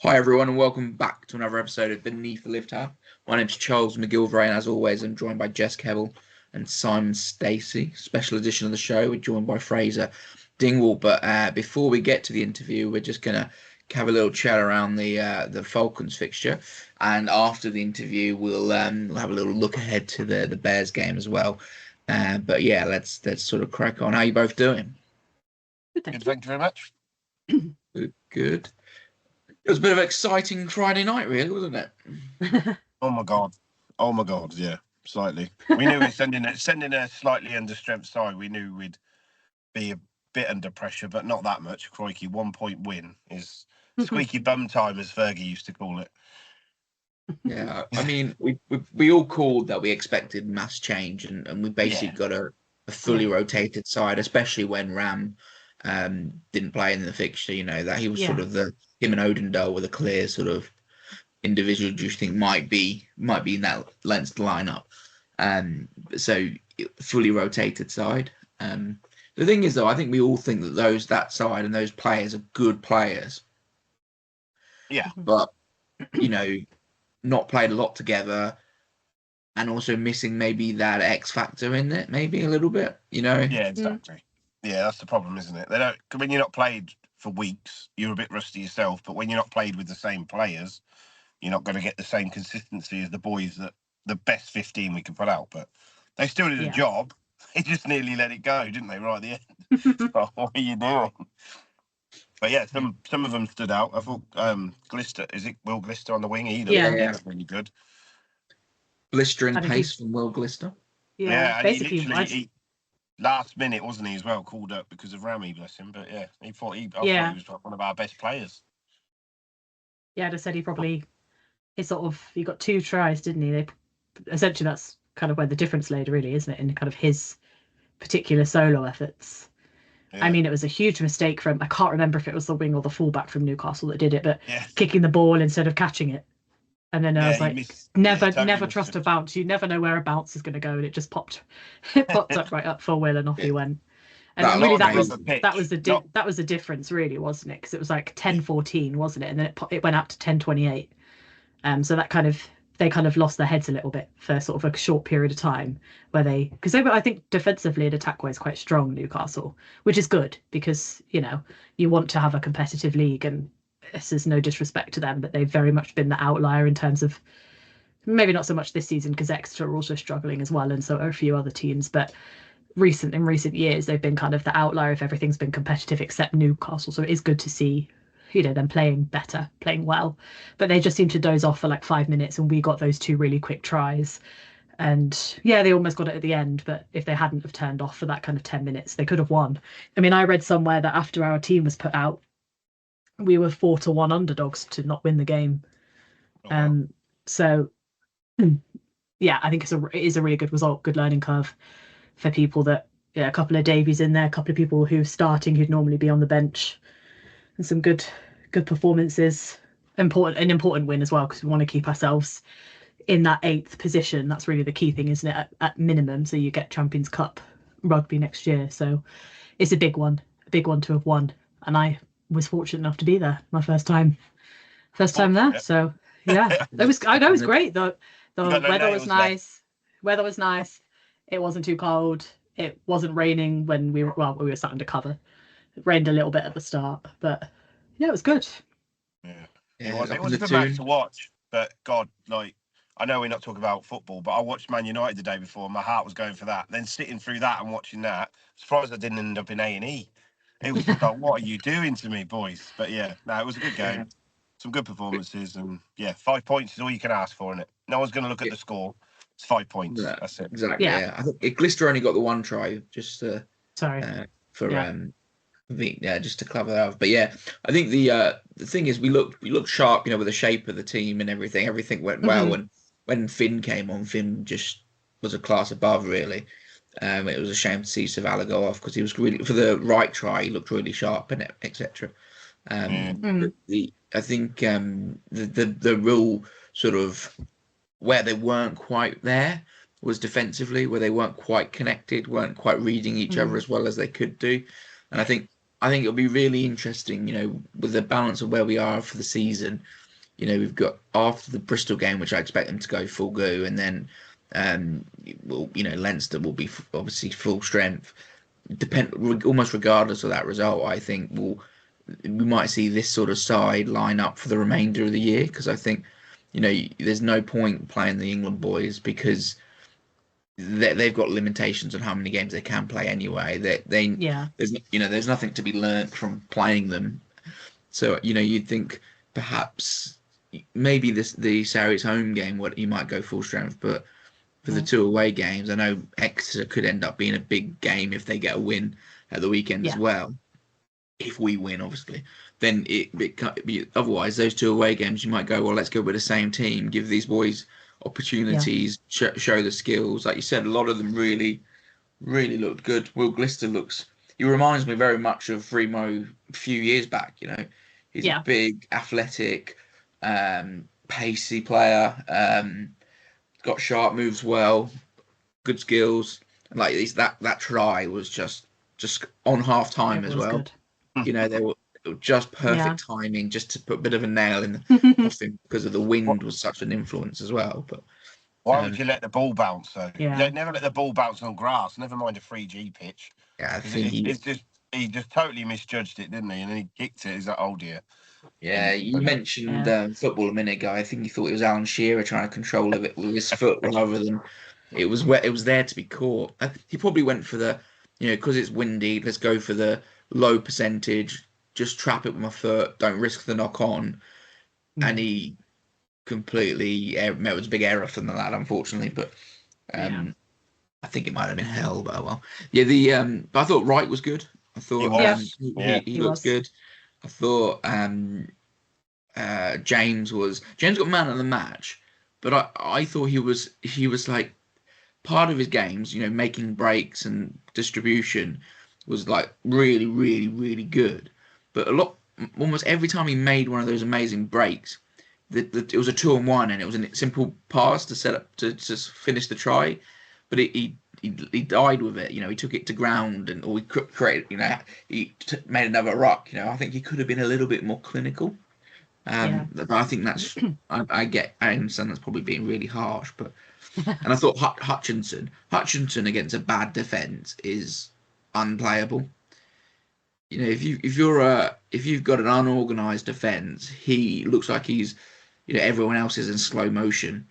Hi everyone and welcome back to another episode of Beneath the Lift Tab. My name's Charles McGilvray and as always I'm joined by Jess Keble and Simon Stacey. Special edition of the show, we're joined by Fraser Dingwall. But before we get to the interview, we're just going to have a little chat around the Falcons fixture, and after the interview we'll have a little look ahead to the Bears game as well. But yeah, let's sort of crack on. How are you both doing? Good, thank you very much. Good. It was a bit of an exciting Friday night, really, wasn't it? Oh my god, yeah, slightly. We knew sending a slightly understrength side. We knew we'd be a bit under pressure, but not that much. Crikey, 1 point win is squeaky bum time, as Fergie used to call it. Yeah, I mean, we all called that we expected mass change, and we basically got a fully rotated side, especially when Ram didn't play in the fixture. You know, that he was sort of him and Odendale were the clear sort of individual do you think might be in that Leinster lineup. So fully rotated side. The thing is, though, I think we all think that that side and those players are good players. Yeah. But, you know, not played a lot together and also missing maybe that X factor in it, maybe a little bit, you know? Yeah, exactly. Yeah, that's the problem, isn't it? When you're not played for weeks, you're a bit rusty yourself, but when you're not played with the same players, you're not going to get the same consistency as the boys that the best 15 we can put out. But they still did a job. They just nearly let it go, didn't they, right at the end? What are you doing? But yeah, some of them stood out. I thought Glister, is it Will Glister on the wing? He looked really good. Blistering pace from Will Glister. Yeah, basically. He last minute, wasn't he, as well, called up because of Rami, bless him. But yeah, I thought he was one of our best players. Yeah, I said he got 2 tries, didn't he? Essentially, that's kind of where the difference laid, really, isn't it? In kind of his particular solo efforts. Yeah. I mean, it was a huge mistake from, I can't remember if it was the wing or the fullback from Newcastle that did it, but kicking the ball instead of catching it. And then I was like, never trust a bounce. You never know where a bounce is going to go, and it just popped up right up for Will, and off he went. And really, that was the difference, really, wasn't it? Because it was like 10-14, wasn't it? And then it went out to 10-28. So that they kind of lost their heads a little bit for sort of a short period of time, because they were, I think, defensively and attack-wise quite strong, Newcastle, which is good because you want to have a competitive league, and this is no disrespect to them, but they've very much been the outlier in terms of, maybe not so much this season because Exeter are also struggling as well, and so are a few other teams, but in recent years they've been kind of the outlier if everything's been competitive except Newcastle. So it is good to see them playing better, playing well, but they just seemed to doze off for like 5 minutes, and we got those 2 really quick tries, and they almost got it at the end, but if they hadn't have turned off for that kind of 10 minutes they could have won. I mean, I read somewhere that after our team was put out we were 4-1 underdogs to not win the game. So I think it is a really good result, good learning curve for people that a couple of Davies in there, a couple of people who's starting who'd normally be on the bench, and some good performances. An important win as well, because we want to keep ourselves in that 8th position. That's really the key thing, isn't it, at minimum, so you get Champions Cup rugby next year. So it's a big one to have won, and I was fortunate enough to be there, my first time there. So it was great. The weather was nice. Weather was nice. It wasn't too cold. It wasn't raining when we were sat under cover. It rained a little bit at the start, but it was good. It was a good match to watch. But God, I know we're not talking about football, but I watched Man United the day before and my heart was going for that. Then sitting through that and watching that, surprised I didn't end up in A&E. It was just like, what are you doing to me, boys? But it was a good game. Some good performances, and 5 points is all you can ask for, isn't it? No one's going to look at the score. It's 5 points. Yeah, that's it. Exactly. Yeah. I think Glister only got the 1 try, just just to cover that off. But I think the thing is we looked sharp, with the shape of the team and everything. Everything went well, and when Finn came on, Finn just was a class above, really. It was a shame to see Savala go off because he was really, for the right try, he looked really sharp and etc. I think the real sort of where they weren't quite there was defensively, where they weren't quite connected, weren't quite reading each other as well as they could do. And I think I think it'll be really interesting, with the balance of where we are for the season. We've got after the Bristol game, which I expect them to go full go, and then, Leinster will be obviously full strength. Almost regardless of that result, I think we might see this sort of side line up for the remainder of the year, because I think, there's no point playing the England boys because they've got limitations on how many games they can play anyway. There's nothing to be learnt from playing them. So you'd think perhaps maybe the Sarries home game, what you might go full strength, but for the 2 away games, I know Exeter could end up being a big game if they get a win at the weekend as well. If we win, obviously, then otherwise those 2 away games you might go, well, let's go with the same team, give these boys opportunities, show the skills. Like you said, a lot of them really, really looked good. Will Glister he reminds me very much of Fremo a few years back. He's a big, athletic, pacey player. Got sharp moves, well, good skills. And like that try was just on half time as well. Good. They were just perfect timing, just to put a bit of a nail in off him, because of the wind was such an influence as well. But why would you let the ball bounce though? Yeah. You don't never let the ball bounce on grass. Never mind a 3G pitch. Yeah, I think he just totally misjudged it, didn't he? And then he kicked it. He's like, oh dear. Yeah, you mentioned football a minute ago. I think he thought it was Alan Shearer trying to control it with his foot rather than it was there to be caught. He probably went for the, because it's windy, let's go for the low percentage, just trap it with my foot, don't risk the knock on. And he completely, it was a big error from that, unfortunately. But I think it might have been hell, but well. Yeah, but I thought Wright was good. I thought he looked good. I thought James got man of the match, but I thought he was like part of his games, making breaks and distribution was like really, really, really good. But almost every time he made one of those amazing breaks, it was a 2-on-1 and it was a simple pass to set up to finish the try, but he died with it. He took it to ground or he created. He made another ruck. I think he could have been a little bit more clinical. But I think that's I understand that's probably being really harsh, but and I thought Hutchinson against a bad defense is unplayable. If you've got an unorganized defense, he looks like he's everyone else is in slow motion.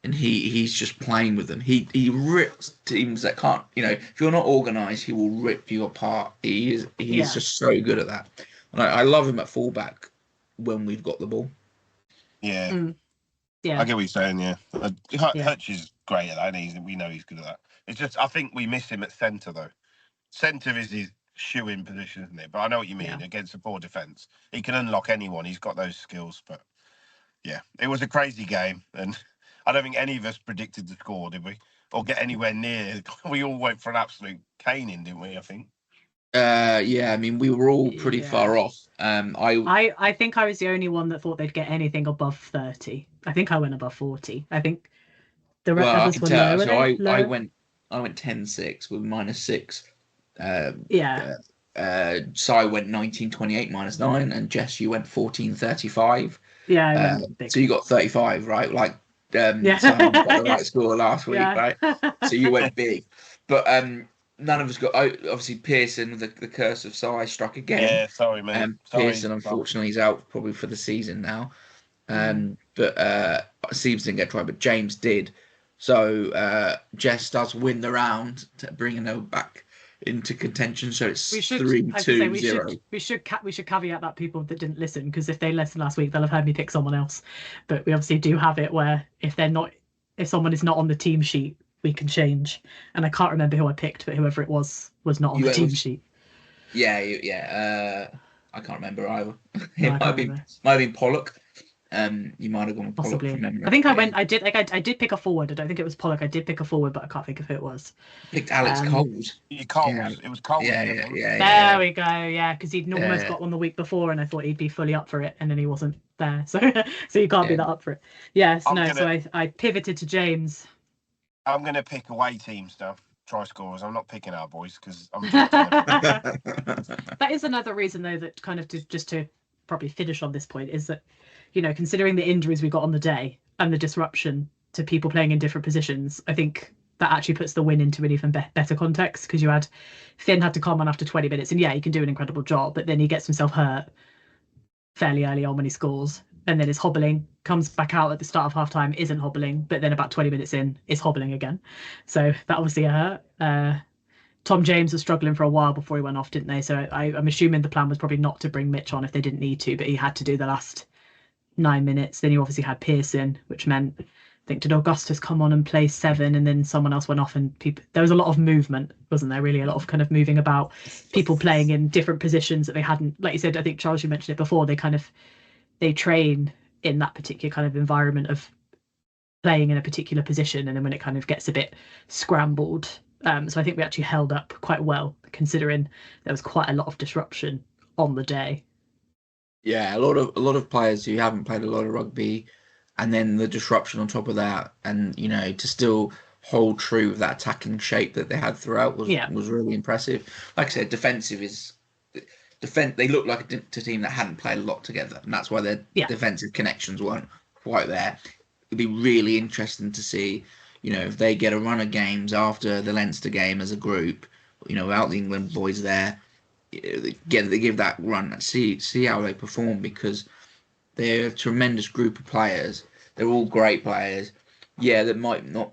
And he's just playing with them. He rips teams that can't, if you're not organised, he will rip you apart. He is just so good at that. And I love him at fullback when we've got the ball. Yeah. Yeah. I get what you're saying, yeah. Hutch is great at that, and we know he's good at that. It's just, I think we miss him at centre, though. Centre is his shoe-in position, isn't it? But I know what you mean, against a poor defence. He can unlock anyone. He's got those skills, but yeah. It was a crazy game, and I don't think any of us predicted the score, did we? Or get anywhere near. We all went for an absolute caning, didn't we, I think? I mean, we were all pretty far off. I think I was the only one that thought they'd get anything above 30. I think I went above 40. I think the others were lower. So I went 10-6 with -6. Si went 19-28 -9, and Jess, you went 14-35. Yeah. So you got 35, right? Like someone got the right score last week, right? So you went big, but none of us got. Obviously, Pearson, the curse of Si, struck again. Yeah, sorry, man. Pearson, unfortunately, is out probably for the season now. But Stevens didn't get tried, but James did. So Jess does win the round, bringing her back into contention. So it's 3-2-0. We should caveat that people that didn't listen, because if they listened last week, they'll have heard me pick someone else. But we obviously do have it where if someone is not on the team sheet, we can change. And I can't remember who I picked, but whoever it was not on the team sheet. Yeah. I can't remember either. It might have been Pollock. You might have gone with Pollock from memory. I think I did pick a forward. I don't think it was Pollock. I did pick a forward, but I can't think of who it was. Picked Alex Coles. It was Coles. Yeah. There we go. Yeah, because he'd almost got one the week before, and I thought he'd be fully up for it, and then he wasn't there. So you can't be that up for it. Yes, So I pivoted to James. I'm going to pick away teams now. Try scorers. I'm not picking our boys because I'm. That is another reason, though, that kind of just to probably finish on this point is that, considering the injuries we got on the day and the disruption to people playing in different positions, I think that actually puts the win into an even better context, because Finn had to come on after 20 minutes, and yeah, he can do an incredible job, but then he gets himself hurt fairly early on when he scores, and then is hobbling, comes back out at the start of half time, isn't hobbling, but then about 20 minutes in is hobbling again. So that obviously hurt. Tom James was struggling for a while before he went off, didn't they? So I'm assuming the plan was probably not to bring Mitch on if they didn't need to, but he had to do the last 9 minutes. Then you obviously had Pearson, which meant, I think, did Augustus come on and play 7, and then someone else went off, and there was a lot of movement, wasn't there? Really, a lot of kind of moving about, people playing in different positions that they hadn't, like you said, I think Charles, you mentioned it before, they train in that particular kind of environment of playing in a particular position, and then when it kind of gets a bit scrambled. So I think we actually held up quite well, considering there was quite a lot of disruption on the day. Yeah, a lot of players who haven't played a lot of rugby, and then the disruption on top of that, and to still hold true with that attacking shape that they had throughout was really impressive. Like I said, defense. They looked like a team that hadn't played a lot together, and that's why their defensive connections weren't quite there. It'd be really interesting to see, if they get a run of games after the Leinster game as a group, without the England boys there, they give that run and see how they perform, because they're a tremendous group of players. They're all great players. Yeah, you might go,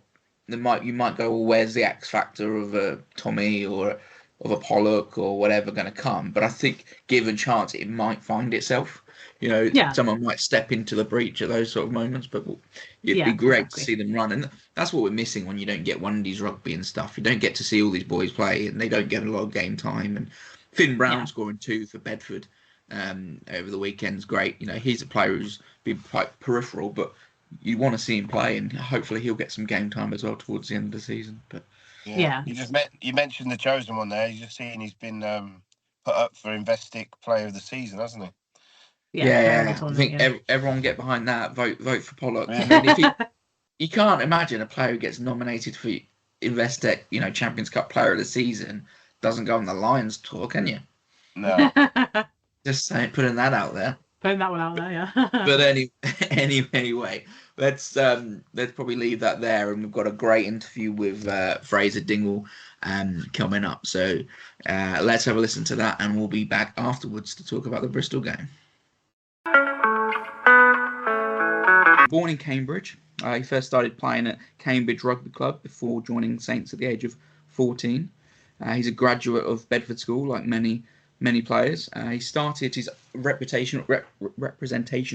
well, where's the X factor of a Tommy or of a Pollock or whatever going to come? But I think, given chance, it might find itself. Someone might step into the breach at those sort of moments, but it'd be great to see them run. And that's what we're missing when you don't get Wendy's rugby and stuff. You don't get to see all these boys play, and they don't get a lot of game time. And Finn Brown scoring 2 for Bedford over the weekend's great. He's a player who's been quite peripheral, but you want to see him play, and hopefully he'll get some game time as well towards the end of the season. But you mentioned the chosen one there. You just seen he's been put up for Investec Player of the Season, hasn't he? Yeah. I think everyone get behind that. Vote for Pollock. I mean, you can't imagine a player who gets nominated for Investec, Champions Cup Player of the Season, doesn't go on the Lions tour, can you? No. Just saying, putting that out there. Putting that one out there, yeah. But anyway, let's probably leave that there, and we've got a great interview with Fraser Dingwall coming up. So let's have a listen to that, and we'll be back afterwards to talk about the Bristol game. Born in Cambridge, he first started playing at Cambridge Rugby Club before joining Saints at the age of 14. He's a graduate of Bedford School, like many players. He started his representational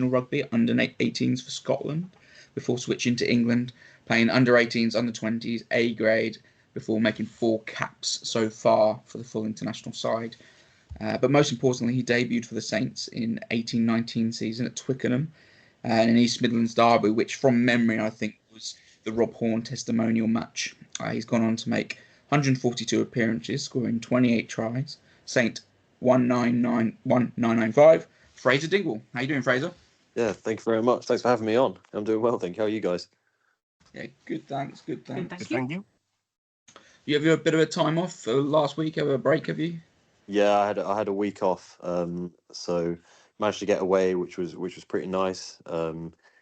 rugby at under 18s for Scotland before switching to England, playing under 18s, under 20s, A grade, before making 4 caps so far for the full international side. But most importantly, he debuted for the Saints in 18-19 season at Twickenham and in East Midlands Derby, which from memory I think was the Rob Horne testimonial match. He's gone on to make 142 appearances, scoring 28 tries. Saint 1995. Fraser Dingwall. How you doing, Fraser? Yeah, thank you very much. Thanks for having me on. I'm doing well, thank you. How are you guys? Yeah, good, thanks. Good, thanks. Thank you. You have a bit of a time off last week? Have a break, have you? Yeah, I had a week off, so managed to get away, which was pretty nice.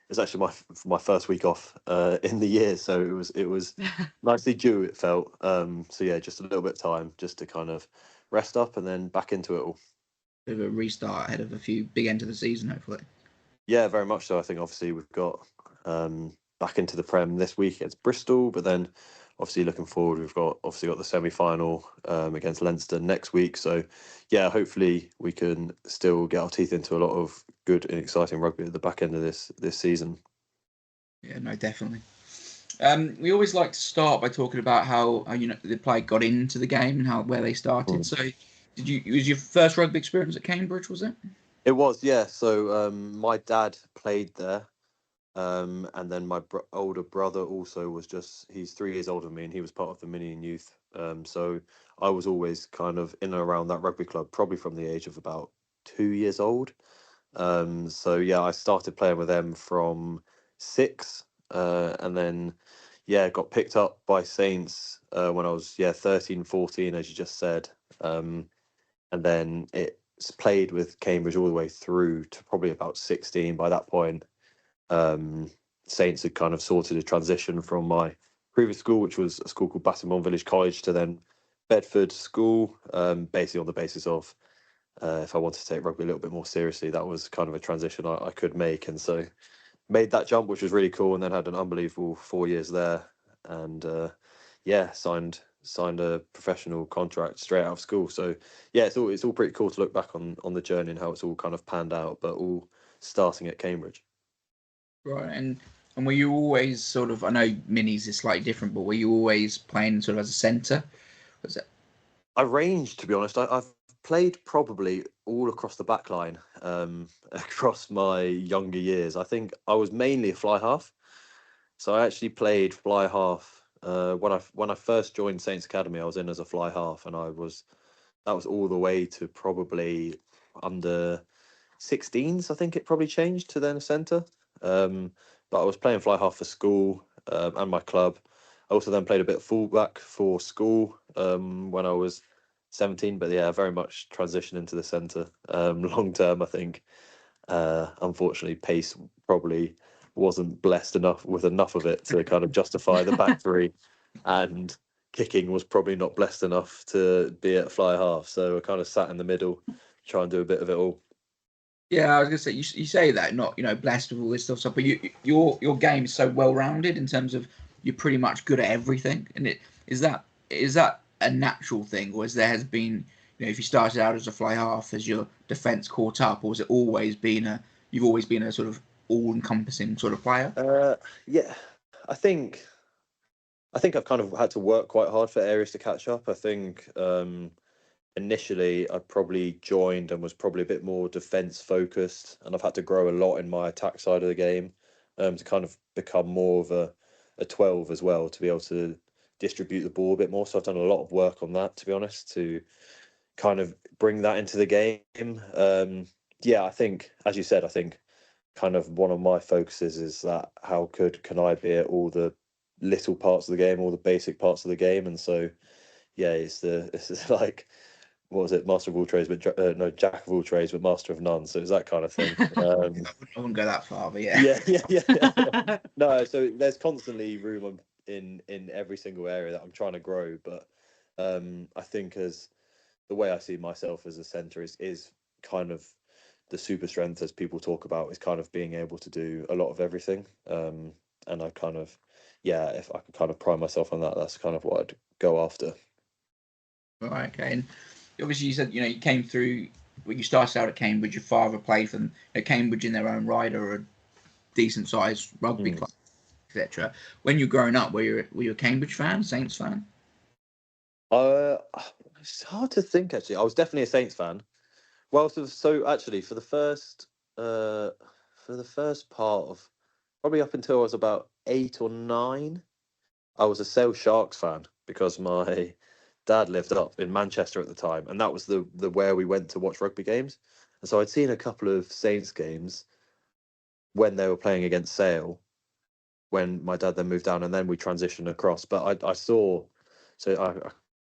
It's actually my first week off in the year, so it was nicely due. It felt so yeah, just a little bit of time just to kind of rest up and then back into it all. Bit of a restart ahead of a few big end of the season, hopefully. Yeah, very much so. I think obviously we've got back into the Prem this week against Bristol, but then obviously looking forward, we've got the semi-final against Leinster next week. So yeah, hopefully we can still get our teeth into a lot of good and exciting rugby at the back end of this season. Yeah, no, definitely. We always like to start by talking about how the player got into the game and where they started. So it was your first rugby experience at Cambridge, was it? It was, yeah. So my dad played there. And then my older brother also he's 3 years older than me, and he was part of the mini and youth. So I was always kind of in and around that rugby club, probably from the age of about 2 years old. So yeah, I started playing with them from 6, and then got picked up by Saints when I was 13, 14, as you just said. And and then it's played with Cambridge all the way through to probably about 16. By that point, Saints had kind of sorted a transition from my previous school, which was a school called Battermont Village College, to then Bedford School, basically on the basis of if I wanted to take rugby a little bit more seriously, that was kind of a transition I could make. And so made that jump, which was really cool, and then had an unbelievable 4 years there. And signed a professional contract straight out of school. So yeah, it's all pretty cool to look back on the journey and how it's all kind of panned out, but all starting at Cambridge. Right, and were you always sort of? I know minis is slightly different, but were you always playing sort of as a centre? Was it? I ranged, to be honest. I've played probably all across the back line across my younger years. I think I was mainly a fly half. So I actually played fly half when I first joined Saints Academy. I was in as a fly half, and that was all the way to probably under 16s. I think it probably changed to then a centre. But I was playing fly half for school and my club. I also then played a bit of fullback for school when I was 17. But yeah, very much transition into the centre long term. I think unfortunately pace probably wasn't blessed enough of it to kind of justify the back three, and kicking was probably not blessed enough to be at fly half. So I kind of sat in the middle, try and do a bit of it all. Yeah, I was gonna say you say that not blessed with all this stuff, but your game is so well rounded in terms of you're pretty much good at everything. And is that a natural thing, or has been if you started out as a fly half, has your defence caught up, or has it always been you've always been a sort of all-encompassing sort of player? Yeah, I think I've kind of had to work quite hard for areas to catch up. I think initially I probably joined and was probably a bit more defence focused, and I've had to grow a lot in my attack side of the game to kind of become more of a 12 as well, to be able to distribute the ball a bit more. So I've done a lot of work on that, to be honest, to kind of bring that into the game. I think, as you said, I think kind of one of my focuses is that how can I be at all the little parts of the game, all the basic parts of the game. And so it's like, what was it, master of all trades, but jack of all trades, but master of none. So it's that kind of thing. I wouldn't go that far, but yeah. No, so there's constantly room in every single area that I'm trying to grow, but I think as the way I see myself as a centre is kind of the super strength, as people talk about, is kind of being able to do a lot of everything. And I kind of, if I could kind of prime myself on that, that's kind of what I'd go after. Right, okay. And obviously you said, you came through, when you started out at Cambridge, your father played for them. Cambridge in their own right are a decent sized rugby club, etc. When you're growing up, were you a Cambridge fan, Saints fan? It's hard to think, actually. I was definitely a Saints fan. Well, so actually, for the first part of probably up until I was about 8 or 9, I was a Sale Sharks fan because my dad lived up in Manchester at the time, and that was the where we went to watch rugby games. And so I'd seen a couple of Saints games when they were playing against Sale, when my dad then moved down, and then we transitioned across. But I saw, so I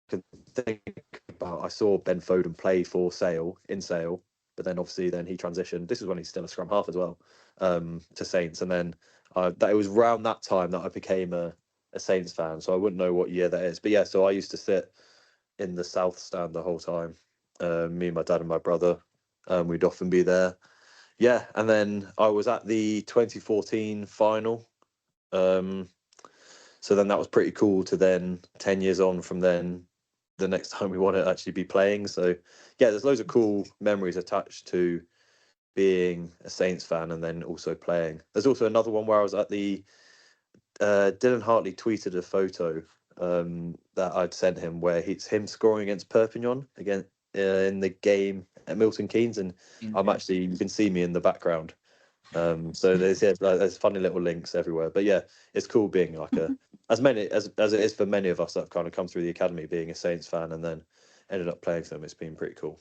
could think about, I saw Ben Foden play for Sale, but then obviously then he transitioned. This is when he's still a scrum half as well, to Saints. And then it was around that time that I became a Saints fan. So I wouldn't know what year that is. But yeah, so I used to sit in the South stand the whole time. Me and my dad and my brother, we'd often be there. Yeah, and then I was at the 2014 final. So then that was pretty cool to then 10 years on from then, the next time we want to actually be playing. So yeah, there's loads of cool memories attached to being a Saints fan and then also playing. There's also another one where I was at the Dylan Hartley tweeted a photo that I'd sent him where it's him scoring against Perpignan again in the game at Milton Keynes, and I'm actually, you can see me in the background. So there's funny little links everywhere. But yeah, it's cool being like as it is for many of us that have kind of come through the academy, being a Saints fan and then ended up playing for them. It's been pretty cool.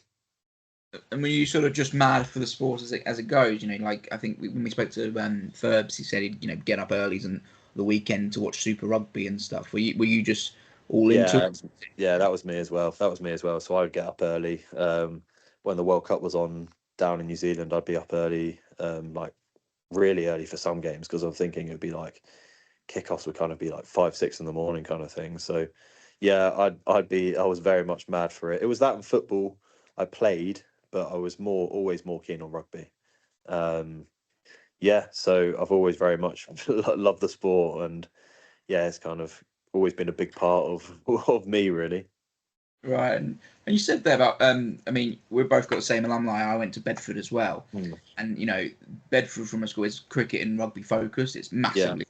And were you sort of just mad for the sport as it goes? Like I think when we spoke to Ferbs, he said he'd get up early and the weekend to watch Super Rugby and stuff. Were you just all into it. Yeah, that was me as well. So I would get up early. When the World Cup was on down in New Zealand, I'd be up early, like really early for some games, because I'm thinking it'd be like kickoffs would kind of be like 5, 6 in the morning kind of thing. So yeah, I was very much mad for it. It was that in football I played, but I was always more keen on rugby. Yeah, so I've always very much loved the sport, and yeah, it's kind of always been a big part of me, really. Right, and you said there about I mean, we've both got the same alumni. I went to Bedford as well, and you know, Bedford from a school is cricket and rugby focused. It's massively,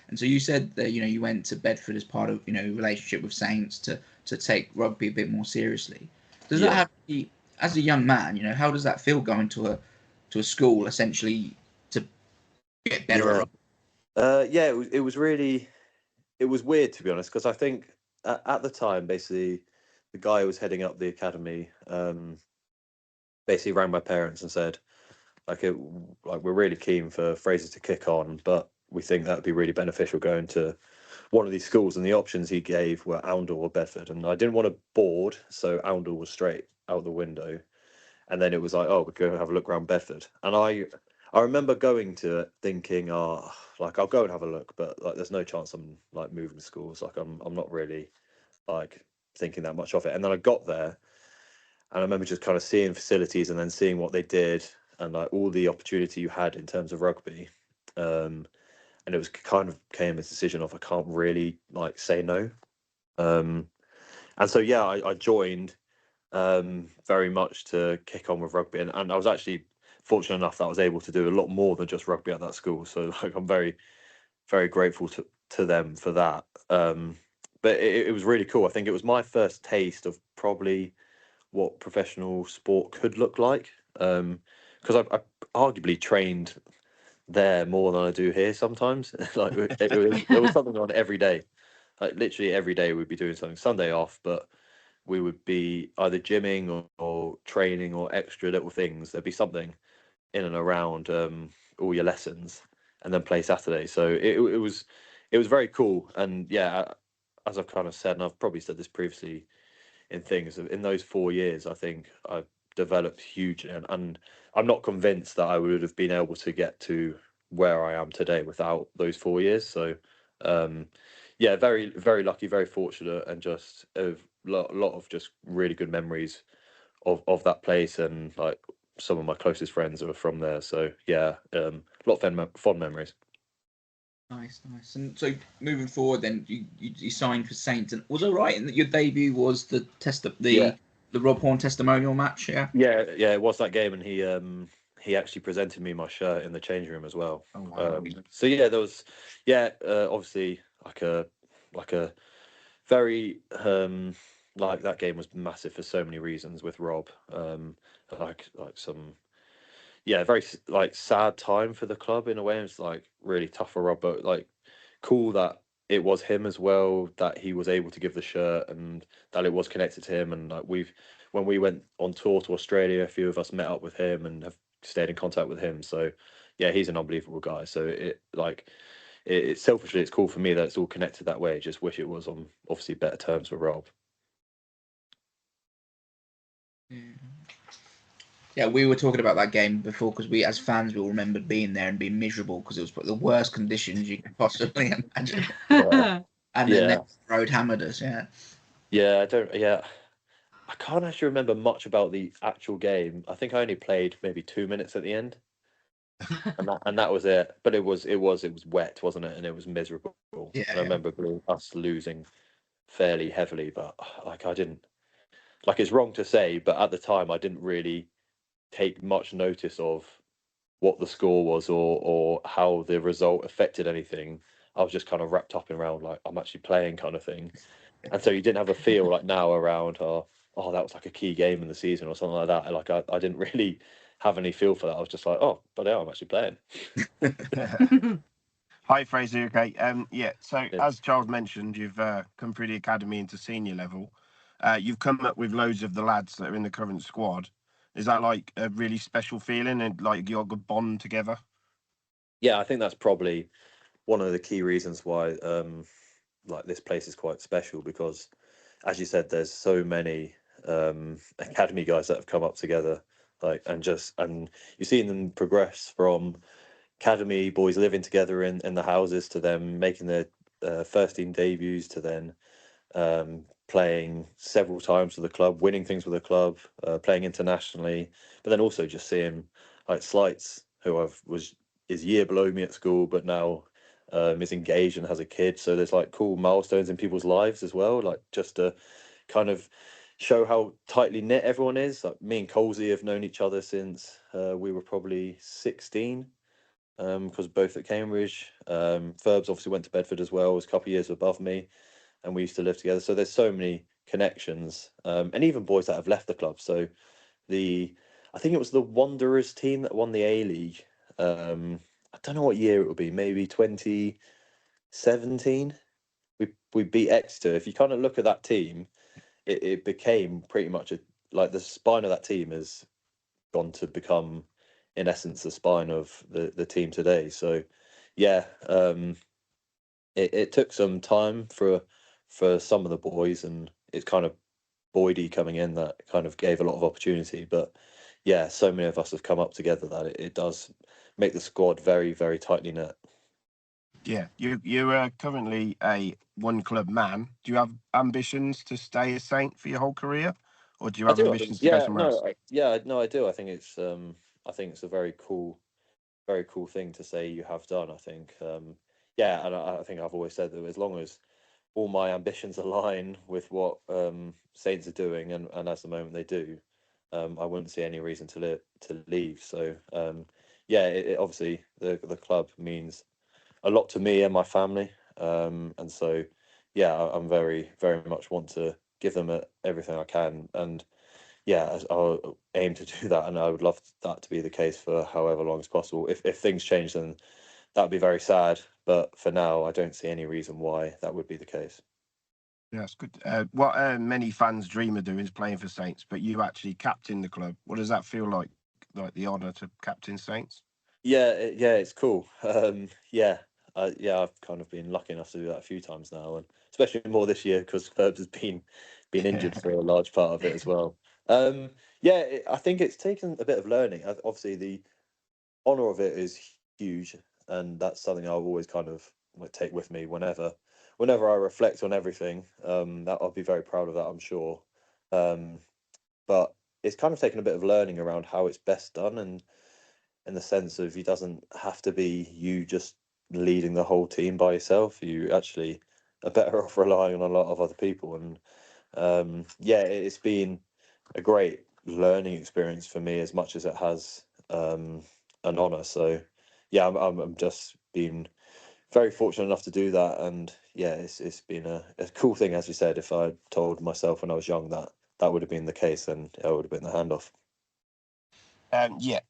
and so you said that you went to Bedford as part of relationship with Saints to take rugby a bit more seriously. Does that have to be, as a young man? How does that feel going to a school essentially to get better at rugby? Yeah, it was really, it was weird, to be honest, because I think at the time, basically, the guy who was heading up the academy basically rang my parents and said, like we're really keen for Fraser to kick on, but we think that would be really beneficial going to one of these schools. And the options he gave were Oundle or Bedford, and I didn't want to board, so Oundle was straight out the window. And then it was like, oh, we're going to have a look around Bedford. And I remember going to it thinking, oh, like I'll go and have a look, but like there's no chance I'm like moving schools. Like I'm not really like thinking that much of it. And then I got there, and I remember just kind of seeing facilities and then seeing what they did and like all the opportunity you had in terms of rugby. And it was kind of came a decision of I can't really like say no. And so yeah, I joined very much to kick on with rugby, and I was actually fortunate enough that I was able to do a lot more than just rugby at that school. So like I'm very, very grateful to them for that. But it was really cool. I think it was my first taste of probably what professional sport could look like. Because I arguably trained there more than I do here sometimes. Like there was something on every day. Like literally every day we'd be doing something. Sunday off, but we would be either gymming or training or extra little things. There'd be something in and around all your lessons, and then play Saturday. So it was very cool. And yeah, as I've kind of said, and I've probably said this previously in things, in those 4 years, I think I've developed hugely, and I'm not convinced that I would have been able to get to where I am today without those 4 years. So yeah, very, very lucky, very fortunate, and just a lot of just really good memories of that place, and like some of my closest friends are from there. So yeah, a lot of fond memories. Nice. And so moving forward, then you signed for Saints, and was it right in that your debut was the Rob Horn testimonial match? Yeah. Yeah, it was that game, and he actually presented me my shirt in the changing room as well. Oh, wow. So yeah, there was obviously like a very like that game was massive for so many reasons with Rob. Like some very like sad time for the club in a way. It's like really tough for Rob, but like cool that it was him as well, that he was able to give the shirt and that it was connected to him. And like when we went on tour to Australia, a few of us met up with him and have stayed in contact with him. So yeah, he's an unbelievable guy. So it selfishly, it's cool for me that it's all connected that way. I just wish it was on obviously better terms with Rob. Yeah, we were talking about that game before because we, as fans, we all remembered being there and being miserable because it was the worst conditions you could possibly imagine. And then next road hammered us. I can't actually remember much about the actual game. I think I only played maybe 2 minutes at the end, and that was it. But it was wet, wasn't it? And it was miserable. Yeah, and I remember us losing fairly heavily, but like I didn't. Like it's wrong to say, but at the time I didn't really take much notice of what the score was or how the result affected anything. I was just kind of wrapped up in around like I'm actually playing kind of thing. And so you didn't have a feel like now around that was like a key game in the season or something like that. Like I didn't really have any feel for that. I was just like, oh, but yeah, I'm actually playing. Hi Fraser, okay. So as Charles mentioned, you've come through the academy into senior level. You've come up with loads of the lads that are in the current squad. Is that like a really special feeling and like you're a good bond together? Yeah, I think that's probably one of the key reasons why like this place is quite special because, as you said, there's so many academy guys that have come up together, like and you've seen them progress from academy boys living together in the houses to them making their first team debuts to then playing several times for the club, winning things with the club, playing internationally, but then also just seeing like Slights, who is year below me at school, but now is engaged and has a kid. So there's like cool milestones in people's lives as well, like just to kind of show how tightly knit everyone is. Like me and Colsey have known each other since we were probably 16. Because both at Cambridge. Ferbs obviously went to Bedford as well, was a couple of years above me, and we used to live together. So there's so many connections, and even boys that have left the club. So I think it was the Wanderers team that won the A League. I don't know what year it would be, maybe 2017. We beat Exeter. If you kind of look at that team, it became pretty much like the spine of that team has gone to become, in essence, the spine of the team today. So, yeah, it took some time for some of the boys, and it's kind of Boydie coming in that kind of gave a lot of opportunity. But yeah, so many of us have come up together that it does make the squad very, very tightly knit. Yeah, you are currently a one club man. Do you have ambitions to stay a Saint for your whole career, or do you have ambitions to go somewhere else? I do. I think it's a very cool thing to say you have done. I think yeah, and I think I've always said that as long as all my ambitions align with what Saints are doing, and as the moment they do, I wouldn't see any reason to leave. So yeah, it obviously the club means a lot to me and my family, and so yeah, I'm very, very much want to give them everything I can, and yeah, I'll aim to do that, and I would love that to be the case for however long as possible. If things change, then that would be very sad, but for now, I don't see any reason why that would be the case. Yeah, that's good. What many fans dream of doing is playing for Saints, but you actually captain the club. What does that feel like? Like the honour to captain Saints? Yeah, it's cool. Yeah, I've kind of been lucky enough to do that a few times now, and especially more this year because Ferbs has been injured for a large part of it as well. Yeah, I think it's taken a bit of learning. Obviously, the honour of it is huge, and that's something I'll always kind of like take with me whenever I reflect on everything. That I'll be very proud of that, I'm sure. But it's kind of taken a bit of learning around how it's best done, and in the sense of it doesn't have to be you just leading the whole team by yourself. You actually are better off relying on a lot of other people, and yeah, it's been a great learning experience for me as much as it has an honour. So yeah, I'm just been very fortunate enough to do that, and yeah, it's been a cool thing. As you said, if I told myself when I was young that would have been the case, then it would have been the handoff. Yeah,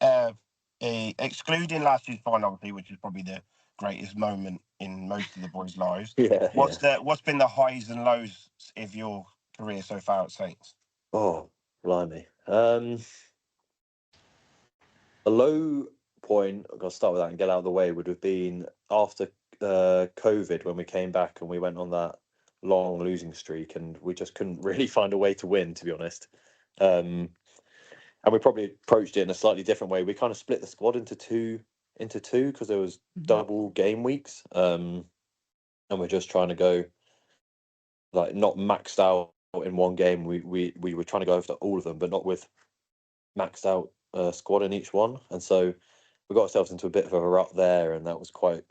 excluding last year's final, obviously, which is probably the greatest moment in most of the boys' lives. Yeah, what's been the highs and lows of your career so far at Saints? Oh, blimey. A low point, I've got to start with that and get out of the way, would have been after COVID when we came back and we went on that long losing streak and we just couldn't really find a way to win, to be honest. And we probably approached it in a slightly different way. We kind of split the squad into two because there was double game weeks. And we're just trying to go like not maxed out in one game. We were trying to go after all of them, but not with maxed out squad in each one, and so we got ourselves into a bit of a rut there, and that was quite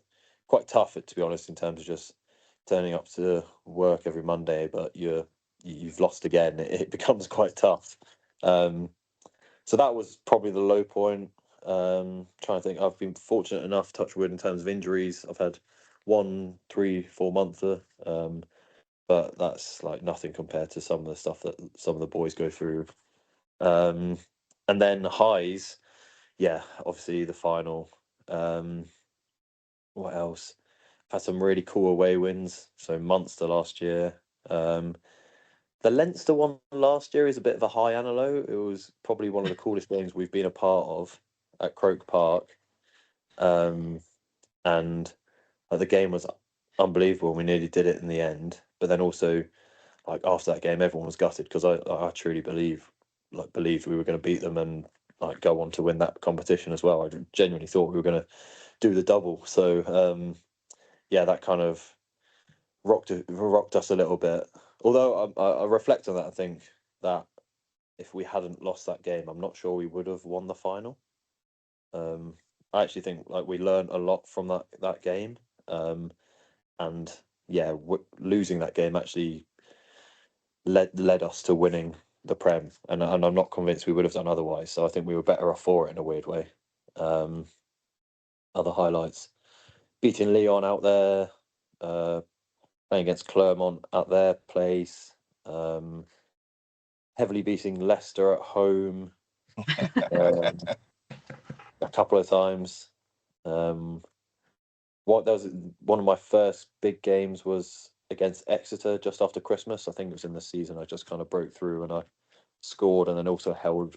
tough, to be honest, in terms of just turning up to work every Monday, but you've lost again. It becomes quite tough. So that was probably the low point. Trying to think, I've been fortunate enough, touch wood, in terms of injuries. I've had 1, 3, 4 monther, but that's like nothing compared to some of the stuff that some of the boys go through. And then highs, yeah, obviously the final. What else? Had some really cool away wins. So Munster last year. The Leinster one last year is a bit of a high and a low. It was probably one of the coolest games we've been a part of at Croke Park. And the game was unbelievable. We nearly did it in the end, but then also, like, after that game, everyone was gutted because I truly believed we were going to beat them and like go on to win that competition as well. I genuinely thought we were going to do the double. So yeah, that kind of rocked us a little bit. Although I reflect on that, I think that if we hadn't lost that game, I'm not sure we would have won the final. I actually think like we learned a lot from that game, and yeah, losing that game actually led us to winning the Prem, and I'm not convinced we would have done otherwise. So I think we were better off for it in a weird way. Other highlights: beating Lyon out there, playing against Clermont at their place, heavily beating Leicester at home a couple of times. There was one of my first big games was against Exeter just after Christmas. I think it was in the season. I just kind of broke through and I scored, and then also held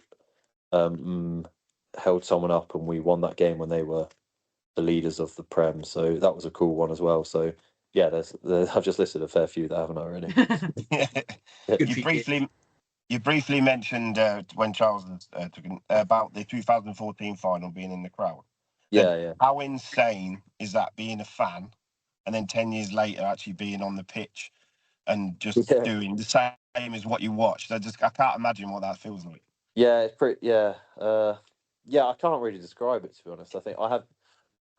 someone up, and we won that game when they were the leaders of the Prem. So that was a cool one as well. So yeah, I've just listed a fair few there, haven't I? Really. You briefly mentioned when Charles took about the 2014 final being in the crowd. Yeah. How insane is that, being a fan and then 10 years later actually being on the pitch and just doing the same as what you watched? I can't imagine what that feels like. Yeah, it's pretty. Yeah, I can't really describe it, to be honest. I think I have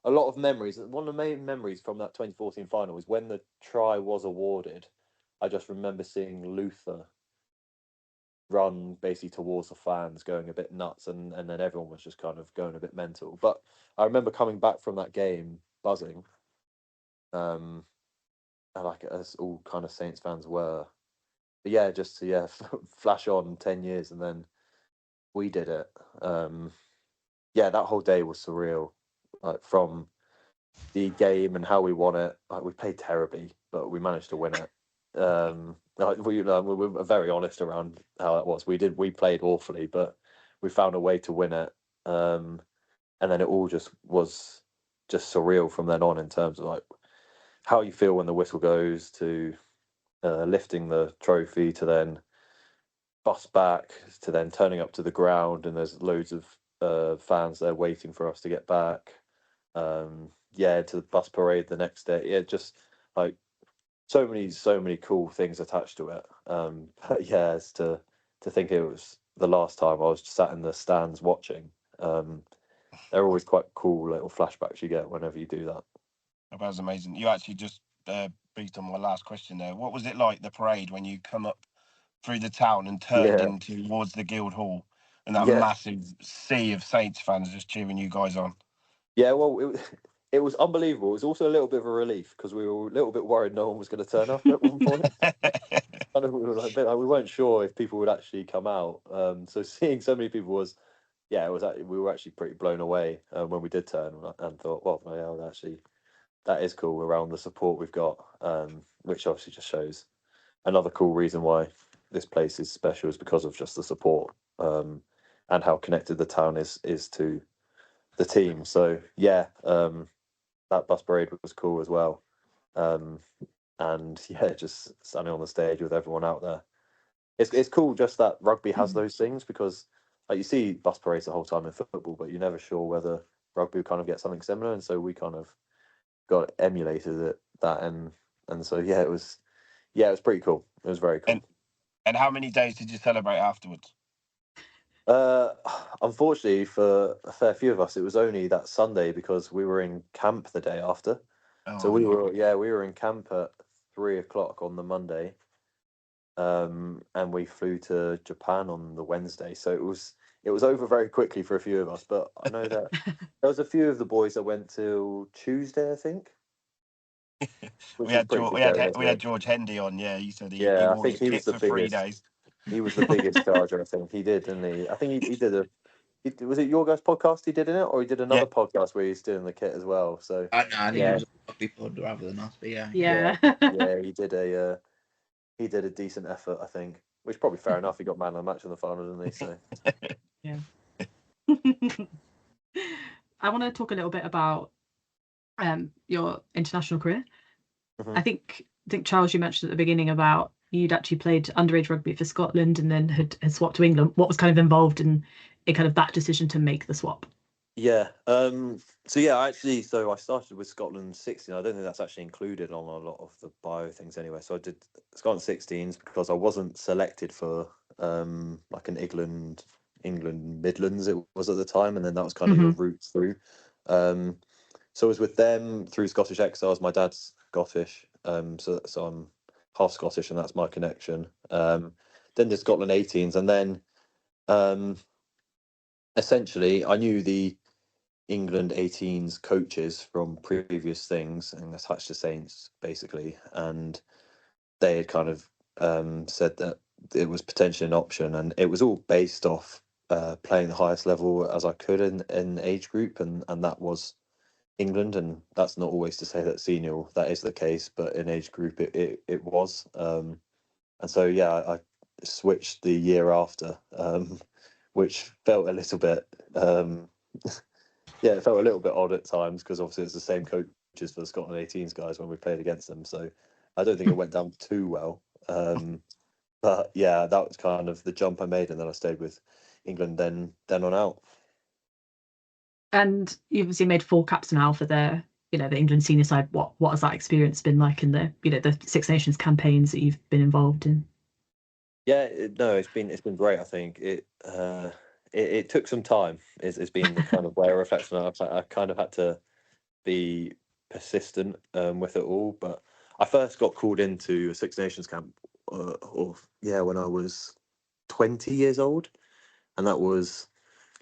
a lot of memories. One of the main memories from that 2014 final is when the try was awarded. I just remember seeing Luther run basically towards the fans, going a bit nuts, and then everyone was just kind of going a bit mental. But I remember coming back from that game buzzing, and like as all kind of Saints fans were. But yeah, just to flash on 10 years, and then we did it. Yeah, that whole day was surreal. Like from the game and how we won it. Like, we played terribly, but we managed to win it. We were very honest around how that was. We played awfully, but we found a way to win it. And then it all just was just surreal from then on, in terms of like how you feel when the whistle goes, to lifting the trophy, to then bus back, to then turning up to the ground, and there's loads of fans there waiting for us to get back. To the bus parade the next day. Yeah, just like so many cool things attached to it. But yeah, as to think it was the last time I was sat in the stands watching. They're always quite cool little flashbacks you get whenever you do that. That was amazing. You actually just beat on my last question there. What was it like, the parade, when you come up through the town and turned in towards the Guildhall, and that massive sea of Saints fans just cheering you guys on? Yeah, well, it was unbelievable. It was also a little bit of a relief because we were a little bit worried no one was going to turn up at one point. We weren't sure if people would actually come out. So seeing so many people was, we were actually pretty blown away when we did turn, and thought, well, yeah, actually, that is cool around the support we've got, which obviously just shows another cool reason why this place is special, is because of just the support, and how connected the town is to the team. So that bus parade was cool as well. And just standing on the stage with everyone out there. It's cool just that rugby has those things, because like you see bus parades the whole time in football, but you're never sure whether rugby kind of get something similar, and so we kind of got emulated that, and so it was pretty cool. It was very cool. And how many days did you celebrate afterwards? Unfortunately for a fair few of us, it was only that Sunday, because we were in camp the day after. So we were in camp at 3:00 on the Monday, and we flew to Japan on the Wednesday. So it was over very quickly for a few of us. But I know that there was a few of the boys that went till Tuesday, I think. We had George Hendy on. Yeah, he said he I think he was the for biggest. 3 days. He was the biggest charger, I think. He did, didn't he? I think he did was it your guys' podcast he did in it, or he did another podcast where he's doing the kit as well? So I think it was a rugby pod rather than us, but yeah. He did a decent effort, I think, which probably fair enough. He got man of the match in the final, didn't he? So yeah. I want to talk a little bit about your international career. I think Charles, you mentioned at the beginning about you'd actually played underage rugby for Scotland and then had swapped to England. What was kind of involved in kind of that decision to make the swap? Yeah. So yeah, I started with Scotland 16. I don't think that's actually included on a lot of the bio things anyway. So I did Scotland 16s because I wasn't selected for like an England Midlands it was at the time, and then that was kind of your route through. So I was with them through Scottish Exiles. My dad's Scottish, so I'm half Scottish, and that's my connection. Then the Scotland 18s, and then essentially I knew the England 18s coaches from previous things and attached to Saints basically, and they had kind of said that it was potentially an option, and it was all based off playing the highest level as I could in age group, and that was England, and that's not always to say that senior that is the case, but in age group it was, and so yeah, I switched the year after, which felt a little bit yeah, it felt a little bit odd at times because obviously it's the same coaches for the Scotland 18s guys when we played against them, so I don't think it went down too well, but yeah, that was kind of the jump I made, and then I stayed with England then on out. And you obviously made 4 caps now for the England senior side. What has that experience been like in the the Six Nations campaigns that you've been involved in? Yeah, no, it's been great. I think it took some time. It's been the kind of way I reflect on it. I kind of had to be persistent with it all. But I first got called into a Six Nations camp, when I was 20 years old, and that was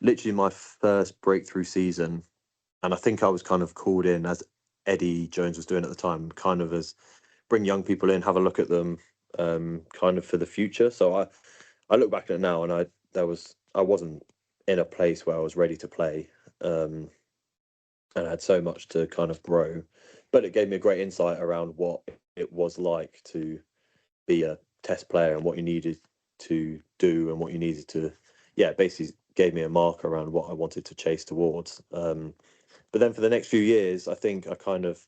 literally my first breakthrough season. And I think I was kind of called in as Eddie Jones was doing at the time, kind of as bring young people in, have a look at them, kind of for the future. So I look back at it now, and I wasn't in a place where I was ready to play, and I had so much to kind of grow, but it gave me a great insight around what it was like to be a test player and what you needed to do and what you needed to, basically gave me a mark around what I wanted to chase towards. But then for the next few years, I think I kind of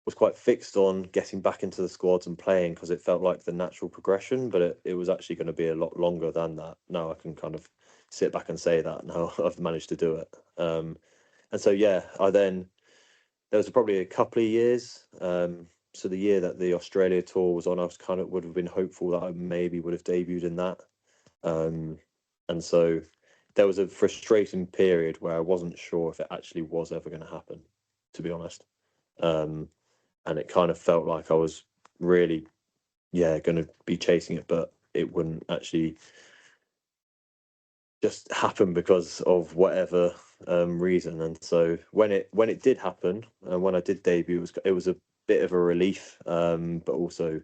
was quite fixed on getting back into the squads and playing because it felt like the natural progression, but it was actually going to be a lot longer than that. Now I can kind of sit back and say that now I've managed to do it. And so, there was probably a couple of years. So the year that the Australia tour was on, I was kind of would have been hopeful that I maybe would have debuted in that. And so there was a frustrating period where I wasn't sure if it actually was ever going to happen, to be honest. And it kind of felt like I was really, going to be chasing it, but it wouldn't actually just happen because of whatever reason. And so when it did happen, and when I did debut, it was a bit of a relief, but also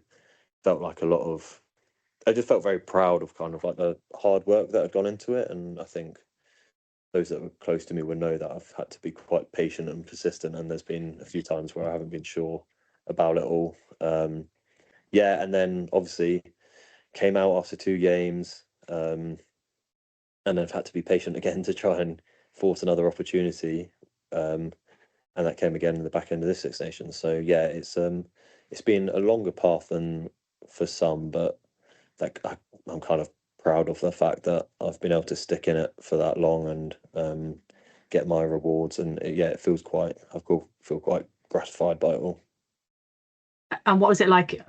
felt like a lot of. I just felt very proud of kind of like the hard work that had gone into it, and I think those that were close to me would know that I've had to be quite patient and persistent, and there's been a few times where I haven't been sure about it all. And then obviously came out after 2 games, and I've had to be patient again to try and force another opportunity, and that came again in the back end of this Six Nations. So yeah, it's been a longer path than for some, but I'm kind of proud of the fact that I've been able to stick in it for that long and get my rewards, and it feels quite. I feel quite gratified by it all. And what was it like?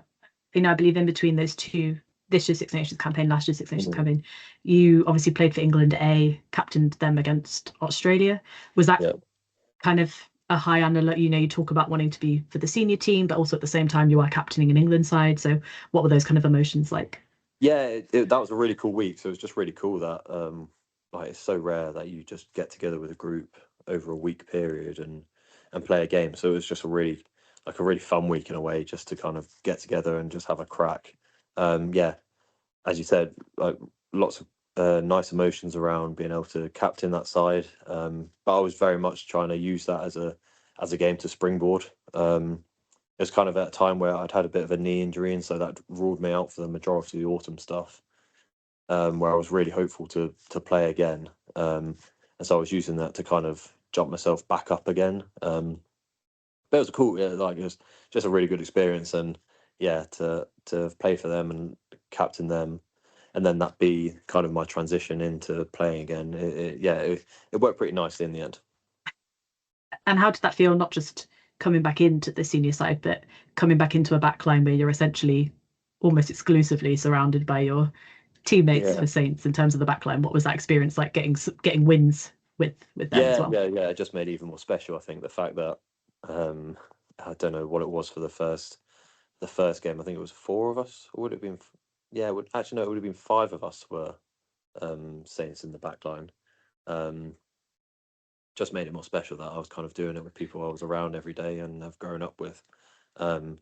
I believe in between those two, this year's Six Nations campaign, last year's Six Nations campaign, you obviously played for England A, captained them against Australia. Was that kind of a high and a low? You talk about wanting to be for the senior team, but also at the same time you are captaining an England side. So what were those kind of emotions like? Yeah, that was a really cool week. So it was just really cool that it's so rare that you just get together with a group over a week period and play a game. So it was just a really fun week in a way, just to kind of get together and just have a crack. As you said, like lots of nice emotions around being able to captain that side. But I was very much trying to use that as a game to springboard. It was kind of at a time where I'd had a bit of a knee injury, and so that ruled me out for the majority of the autumn stuff, where I was really hopeful to play again. And so I was using that to kind of jump myself back up again. But But it was cool, yeah, like it was just a really good experience, and yeah, to play for them and captain them, and then that be kind of my transition into playing again. It worked pretty nicely in the end. And how did that feel? Not just coming back into the senior side, but coming back into a backline where you're essentially almost exclusively surrounded by your teammates Yeah. for Saints in terms of the backline. What was that experience like getting wins with them as well? Yeah. It just made it even more special. I think the fact that I don't know what it was for the first game. I think it was 4 of us, or would it have been? Yeah, actually no, it would have been 5 of us were Saints in the backline. Just made it more special that I was kind of doing it with people I was around every day and have grown up with. So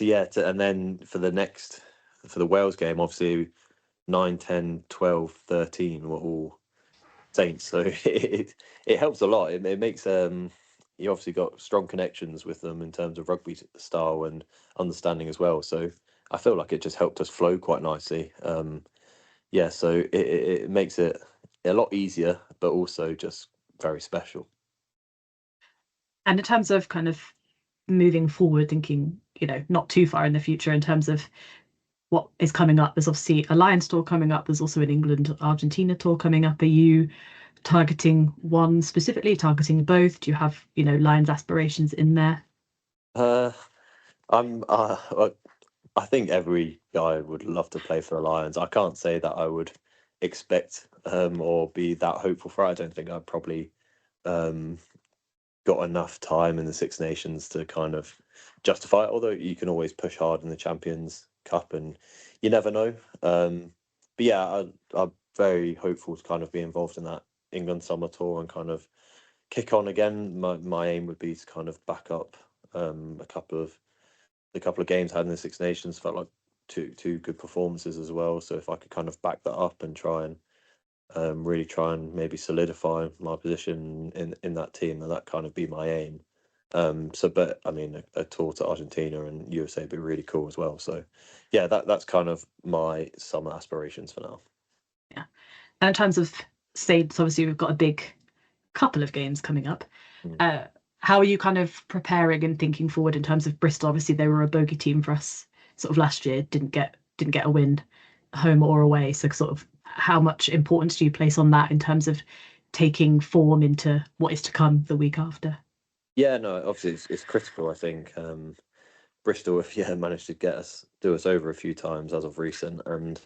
yeah, and then for the Wales game, obviously 9, 10, 12, 13 were all Saints, so it helps a lot. It makes you obviously got strong connections with them in terms of rugby style and understanding as well. So I feel like it just helped us flow quite nicely. So it makes it a lot easier, but also just very special. And in terms of kind of moving forward, thinking, not too far in the future in terms of what is coming up, there's obviously a Lions tour coming up. There's also an England Argentina tour coming up. Are you targeting one specifically, targeting both? Do you have, Lions aspirations in there? I think every guy would love to play for the Lions. I can't say that I would expect or be that hopeful for it. I don't think I'd probably got enough time in the Six Nations to kind of justify it, although you can always push hard in the Champions Cup and you never know. But yeah, I'm very hopeful to kind of be involved in that England summer tour and kind of kick on again. My aim would be to kind of back up a couple of games I had in the Six Nations. Felt like two good performances as well. So if I could kind of back that up and try and really try and maybe solidify my position in that team, and that kind of be my aim. But I mean, a tour to Argentina and USA would be really cool as well. So yeah, that's kind of my summer aspirations for now. Yeah. And in terms of Saints, obviously we've got a big couple of games coming up. How are you kind of preparing and thinking forward in terms of Bristol? Obviously they were a bogey team for us sort of last year, didn't get a win home or away. So sort of how much importance do you place on that in terms of taking form into what is to come the week after? Yeah, no, obviously it's critical. I think Bristol have managed to do us over a few times as of recent, and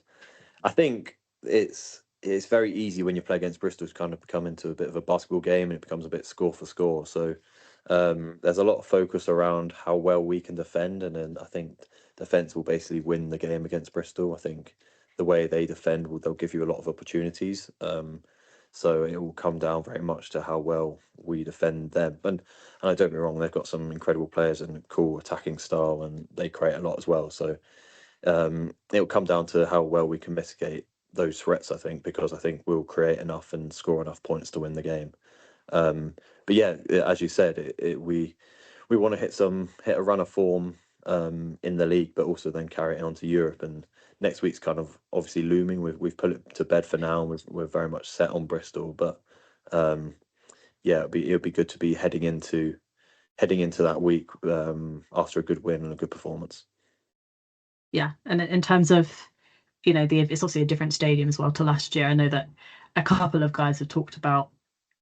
I think it's very easy when you play against Bristol to kind of become into a bit of a basketball game, and it becomes a bit score for score. So there's a lot of focus around how well we can defend, and then I think defence will basically win the game against Bristol. I think the way they defend they'll give you a lot of opportunities. So it will come down very much to how well we defend them. And don't get me wrong, they've got some incredible players and a cool attacking style, and they create a lot as well. So it'll come down to how well we can mitigate those threats, I think, because I think we'll create enough and score enough points to win the game. But yeah, as you said, we want to hit a run of form in the league, but also then carry it on to Europe. And next week's kind of obviously looming. We've put it to bed for now, and we're very much set on Bristol. But it'll be good to be heading into that week after a good win and a good performance. Yeah, and in terms of it's also a different stadium as well to last year. I know that a couple of guys have talked about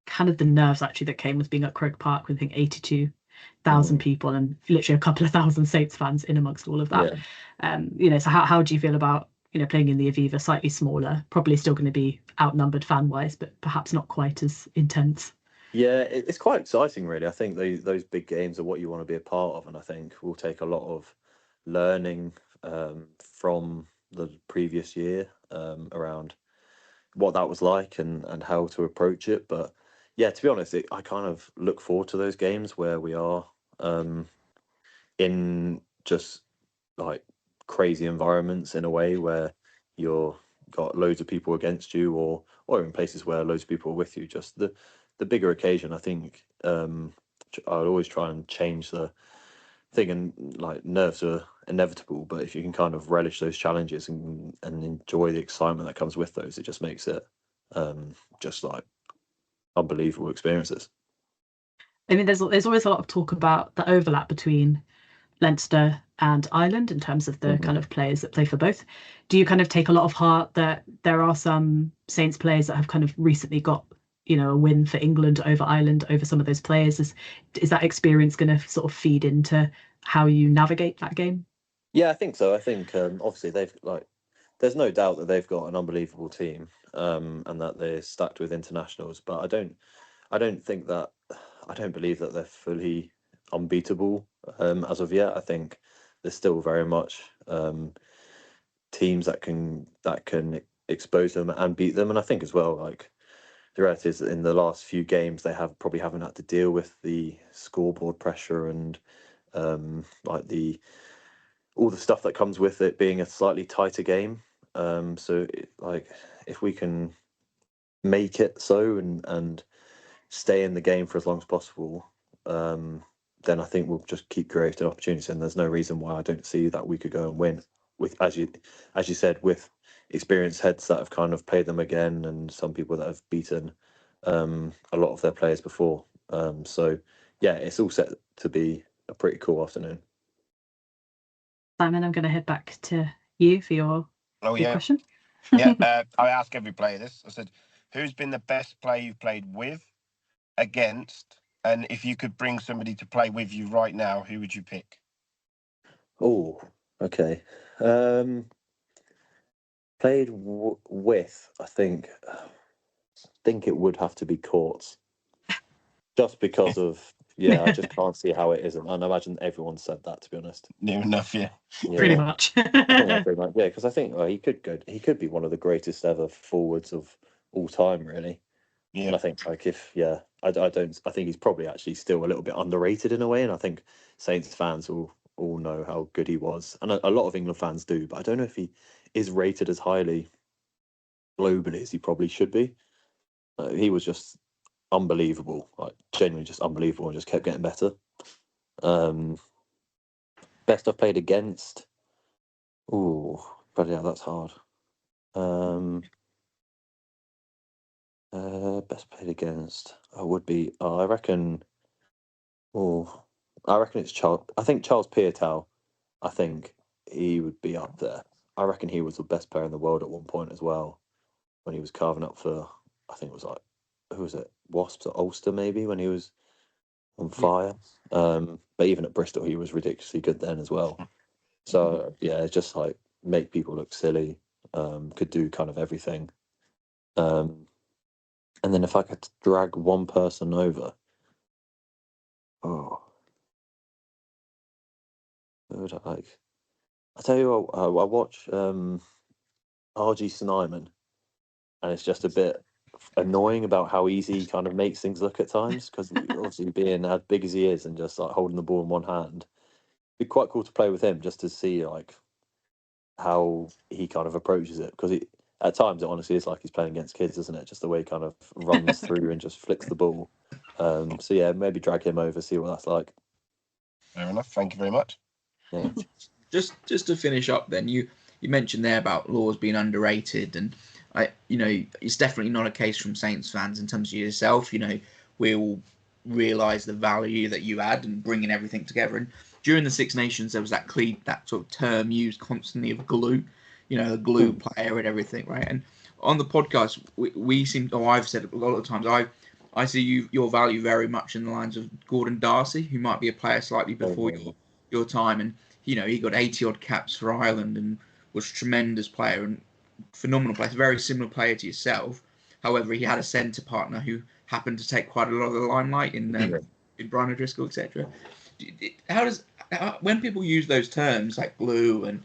kind of the nerves actually that came with being at Croke Park with I think 82,000 people and literally a couple of thousand Saints fans in amongst all of that. Yeah. So how do you feel about playing in the Aviva, slightly smaller, probably still going to be outnumbered fan wise, but perhaps not quite as intense? Yeah, it's quite exciting, really. I think those big games are what you want to be a part of, and I think we'll take a lot of learning from the previous year around what that was like and how to approach it. But yeah, to be honest, I kind of look forward to those games where we are in just like crazy environments in a way where you're got loads of people against you or in places where loads of people are with you. Just the bigger occasion, I think I would always try and change the thing, and like nerves are inevitable, but if you can kind of relish those challenges and enjoy the excitement that comes with those, it just makes it just like unbelievable experiences. I mean, there's always a lot of talk about the overlap between Leinster and Ireland in terms of the kind of players that play for both. Do you kind of take a lot of heart that there are some Saints players that have kind of recently got, a win for England over Ireland over some of those players? Is that experience going to sort of feed into how you navigate that game? Yeah, I think so. I think obviously there's no doubt that they've got an unbelievable team, and that they're stacked with internationals. But I don't think that, I don't believe that they're fully unbeatable as of yet. I think there's still very much teams that can expose them and beat them. And I think as well, like, the reality is that in the last few games they probably haven't had to deal with the scoreboard pressure and like all the stuff that comes with it being a slightly tighter game. Like, if we can make it so and stay in the game for as long as possible, then I think we'll just keep creating opportunities. And there's no reason why I don't see that we could go and win with, as you said, with experienced heads that have kind of played them again, and some people that have beaten a lot of their players before. So yeah, it's all set to be a pretty cool afternoon. Simon, I'm going to head back to you for your question. Yeah, I ask every player this. I said, who's been the best player you've played with, against, and if you could bring somebody to play with you right now, who would you pick? Oh, okay. Played with, I think it would have to be Courts, just because of I just can't see how it isn't. And I imagine everyone said that, to be honest. Near enough, yeah. Pretty much. Pretty much, yeah. Because I think he could be one of the greatest ever forwards of all time, really. Yeah. And I think I think he's probably actually still a little bit underrated in a way. And I think Saints fans will all know how good he was, and a lot of England fans do. But I don't know if he is rated as highly globally as he probably should be. He was just unbelievable, like genuinely just unbelievable, and just kept getting better. Best I've played against. Ooh, but yeah, that's hard. Best played against. I would be. I reckon. Oh, I reckon it's Charles. I think Charles Piutau. I think he would be up there. I reckon he was the best player in the world at one point as well, when he was carving up for. I think it was like, who was it? Wasps at Ulster, maybe, when he was on fire. But even at Bristol, he was ridiculously good then as well. So yeah, it's just like make people look silly. Could do kind of everything. And then if I could drag one person over, who would I like? I tell you what, I watch RG Snyman, and it's just a bit annoying about how easy he kind of makes things look at times, because obviously being as big as he is and just like holding the ball in one hand, it'd be quite cool to play with him just to see like how he kind of approaches it, because at times it honestly is like he's playing against kids, isn't it? Just the way he kind of runs through and just flicks the ball. So yeah, maybe drag him over, see what that's like. Fair enough. Thank you very much. Yeah. Just to finish up, then you mentioned there about Laws being underrated, and it's definitely not a case from Saints fans in terms of yourself. We all realise the value that you add and bringing everything together. And during the Six Nations, there was that sort of term used constantly of glue, the glue player and everything, right? And on the podcast, we seem, I've said a lot of times, I see your value very much in the lines of Gordon Darcy, who might be a player slightly before your time, and he got 80 odd caps for Ireland and was a tremendous player and phenomenal player, very similar player to yourself. However, he had a centre partner who happened to take quite a lot of the limelight in Brian O'Driscoll, etc. When people use those terms like glue and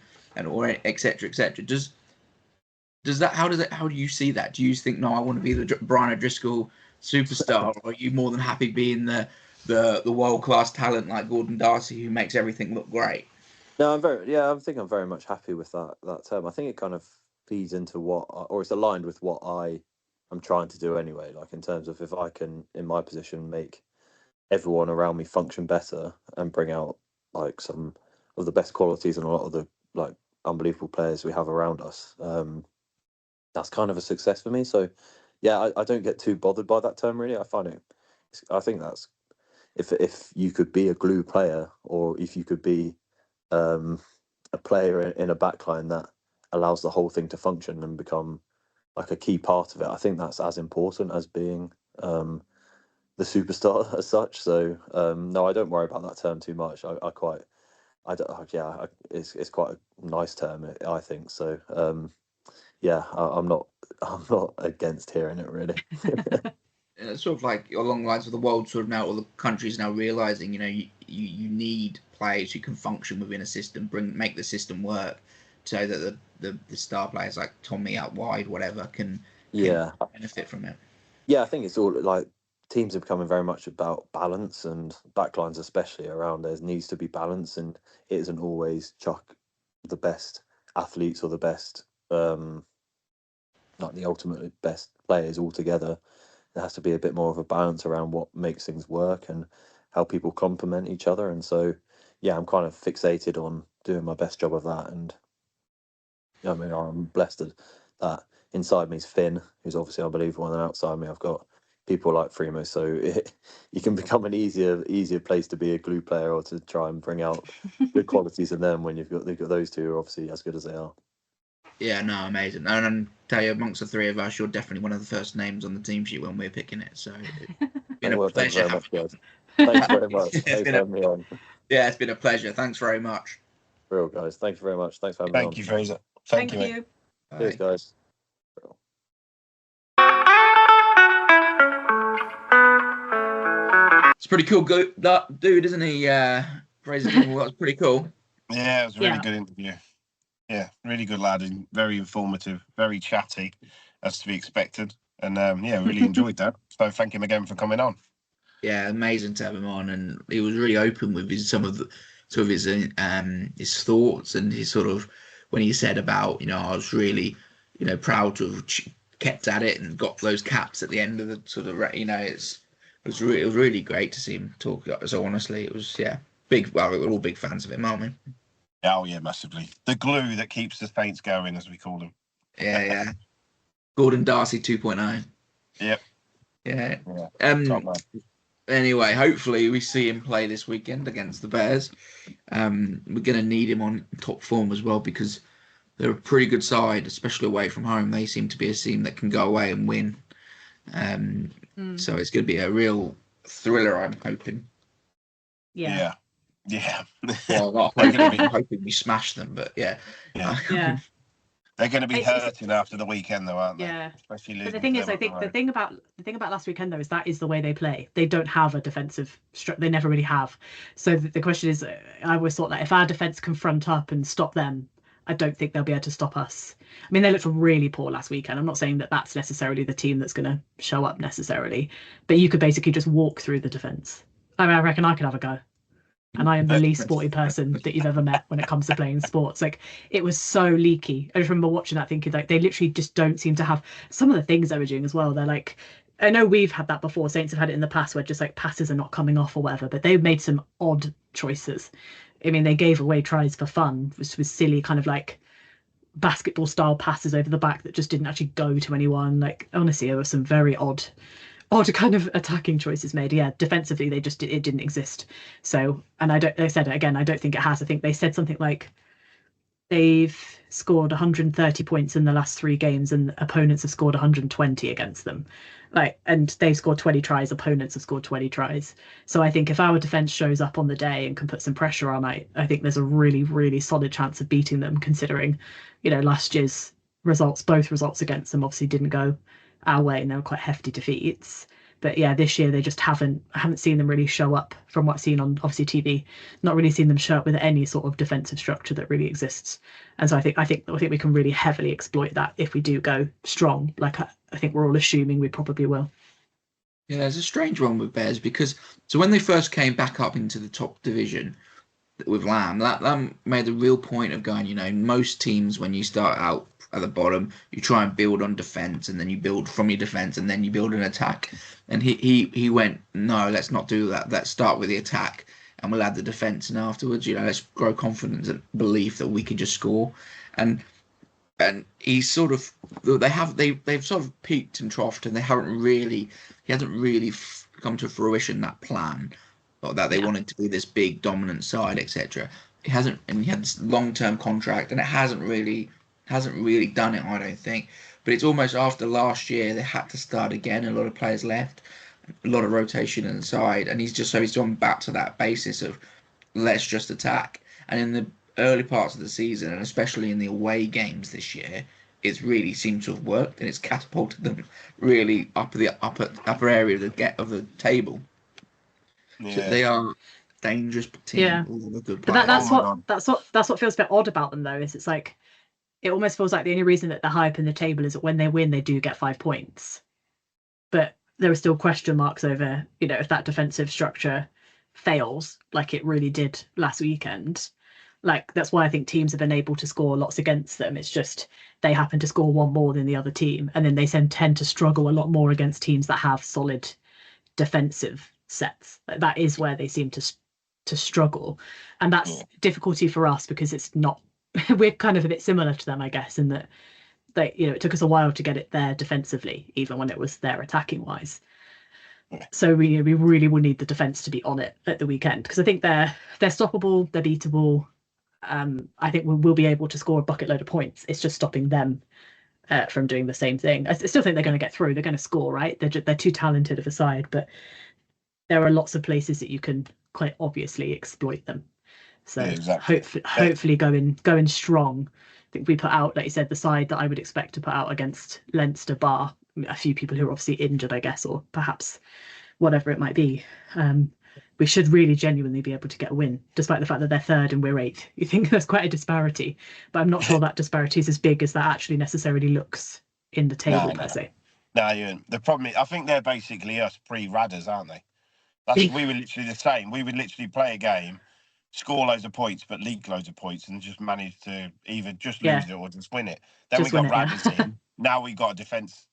or etc., how do you see that? Do you think, no, I want to be the Brian O'Driscoll superstar, or are you more than happy being the world class talent like Gordon Darcy who makes everything look great? No, I think I'm very much happy with that term. I think it kind of feeds into or it's aligned with what I'm trying to do anyway. Like, in terms of, if I can, in my position, make everyone around me function better and bring out like some of the best qualities and a lot of the like unbelievable players we have around us, that's kind of a success for me. So yeah, I don't get too bothered by that term, really. I think if you could be a glue player, or if you could be a player in a backline that allows the whole thing to function and become like a key part of it, I think that's as important as being the superstar as such. So no, I don't worry about that term too much. I quite, I don't, yeah, it's quite a nice term, I think. So yeah, I'm not against hearing it really. It's sort of like along the lines of the world sort of now, all the countries now realizing, you need players who can function within a system, make the system work, so that the star players like Tommy out wide, whatever, can benefit from it. Yeah, I think it's all like teams are becoming very much about balance, and backlines especially around there needs to be balance, and it isn't always chuck the best athletes or the best like the ultimate best players all together. There has to be a bit more of a balance around what makes things work and how people complement each other. And so, yeah, I'm kind of fixated on doing my best job of that. And I mean, I'm blessed that inside me is Finn, who's obviously unbelievable, and then outside me I've got people like Fremo. So you can become an easier place to be a glue player, or to try and bring out good qualities in them when you've got those two who are obviously as good as they are. Yeah, no, amazing. And I'll tell you, amongst the three of us, you're definitely one of the first names on the team sheet when we're picking it. So it's been a pleasure. Thanks very much. Thanks for having me on. Yeah, it's been a pleasure. Thanks very much. Real guys, thank you very much. Thanks for having me on. Thank you, Fraser. Thank you. Cheers, guys. It's pretty cool, that dude, isn't he? Fraser Dingwall, that was pretty cool. Yeah, it was a really good interview. Yeah, really good lad, and very informative, very chatty, as to be expected. And yeah, really enjoyed that. So thank him again for coming on. Yeah, amazing to have him on, and he was really open with some of his thoughts, and his sort of, when he said about, I was really, proud to have kept at it and got those caps at the end of the sort of, it was really great to see him talk so honestly. It was, big. Well, we're all big fans of him, aren't we? Oh yeah, massively. The glue that keeps the Saints going, as we call them. Yeah. Gordon Darcy 2.0. Yep. Yeah. Anyway, hopefully we see him play this weekend against the Bears. We're going to need him on top form as well, because they're a pretty good side, especially away from home. They seem to be a team that can go away and win. So it's going to be a real thriller, I'm hoping. Yeah. Well, I'm hoping we smash them, but yeah. They're going to be hurting after the weekend, though, aren't they? Yeah. Especially but the thing is, I think the thing about last weekend, though, is that is the way they play. They don't have a defensive structure. They never really have. So the question is, I always thought that if our defense can front up and stop them, I don't think they'll be able to stop us. I mean, they looked really poor last weekend. I'm not saying that that's necessarily the team that's going to show up necessarily, but you could basically just walk through the defense. I mean, I reckon I could have a go. And I am the least sporty person that you've ever met when it comes to playing sports. Like, it was so leaky. I just remember watching that thinking, like, they literally just don't seem to have some of the things they were doing as well. They're like, I know we've had that before. Saints have had it in the past where just like passes are not coming off or whatever, but they've made some odd choices. I mean, they gave away tries for fun, which was silly, kind of like basketball style passes over the back that just didn't actually go to anyone. Like, honestly, there were some very odd kind of attacking choices made. Yeah, defensively it didn't exist. So, and I don't think it has. I think they said something like they've scored 130 points in the last 3 games and opponents have scored 120 against them. Like, and they've scored 20 tries, opponents have scored 20 tries. So I think if our defense shows up on the day and can put some pressure on, I think there's a really, really solid chance of beating them, considering, last year's both results against them obviously didn't go our way, and they were quite hefty defeats. But yeah, this year they just haven't seen them really show up from what I've seen on obviously TV. Not really seen them show up with any sort of defensive structure that really exists. And so I think we can really heavily exploit that if we do go strong. Like I think we're all assuming we probably will. Yeah, it's a strange one with Bears, because so when they first came back up into the top division with Lamb, that made a real point of going, most teams when you start out at the bottom, you try and build on defense, and then you build from your defense, and then you build an attack. And he went, no, let's not do that. Let's start with the attack, and we'll add the defense, and afterwards, let's grow confidence and belief that we can just score. And he's sort of, they've sort of peaked and troughed, and he hasn't really come to fruition, that plan. or that they wanted to be this big dominant side, etc. It hasn't, and he had this long-term contract, and it hasn't really done it, I don't think. But it's almost after last year they had to start again. A lot of players left, a lot of rotation inside, and he's gone back to that basis of let's just attack. And in the early parts of the season, and especially in the away games this year, it's really seemed to have worked, and it's catapulted them really up the upper area of the table. Yeah. So they are dangerous team. Yeah. All the good But players. that's what feels a bit odd about them though. Is it's like it almost feels like the only reason that they're high up in the table is that when they win, they do get 5 points. But there are still question marks over, if that defensive structure fails like it really did last weekend. Like that's why I think teams have been able to score lots against them. It's just they happen to score one more than the other team, and then they tend to struggle a lot more against teams that have solid defensive sets. That is where they seem to struggle, and that's difficulty for us because it's not. We're kind of a bit similar to them, I guess, in that it took us a while to get it there defensively, even when it was there attacking wise. So we really will need the defense to be on it at the weekend because I think they're stoppable, they're beatable. I think we'll be able to score a bucket load of points. It's just stopping them from doing the same thing. I still think they're going to get through. They're going to score, right? They're too talented of a side, but there are lots of places that you can quite obviously exploit them. So hopefully going strong. I think we put out, like you said, the side that I would expect to put out against Leinster, bar a few people who are obviously injured, I guess, or perhaps whatever it might be. We should really genuinely be able to get a win, despite the fact that they're third and we're eighth. You think there's quite a disparity, but I'm not sure that disparity is as big as that actually necessarily looks in the table per se. No, the problem is, I think they're basically us pre-Radders, aren't they? We were literally the same. We would literally play a game, score loads of points, but leak loads of points, and just manage to either just lose it or just win it. Then we got Radders in. Now we got a defence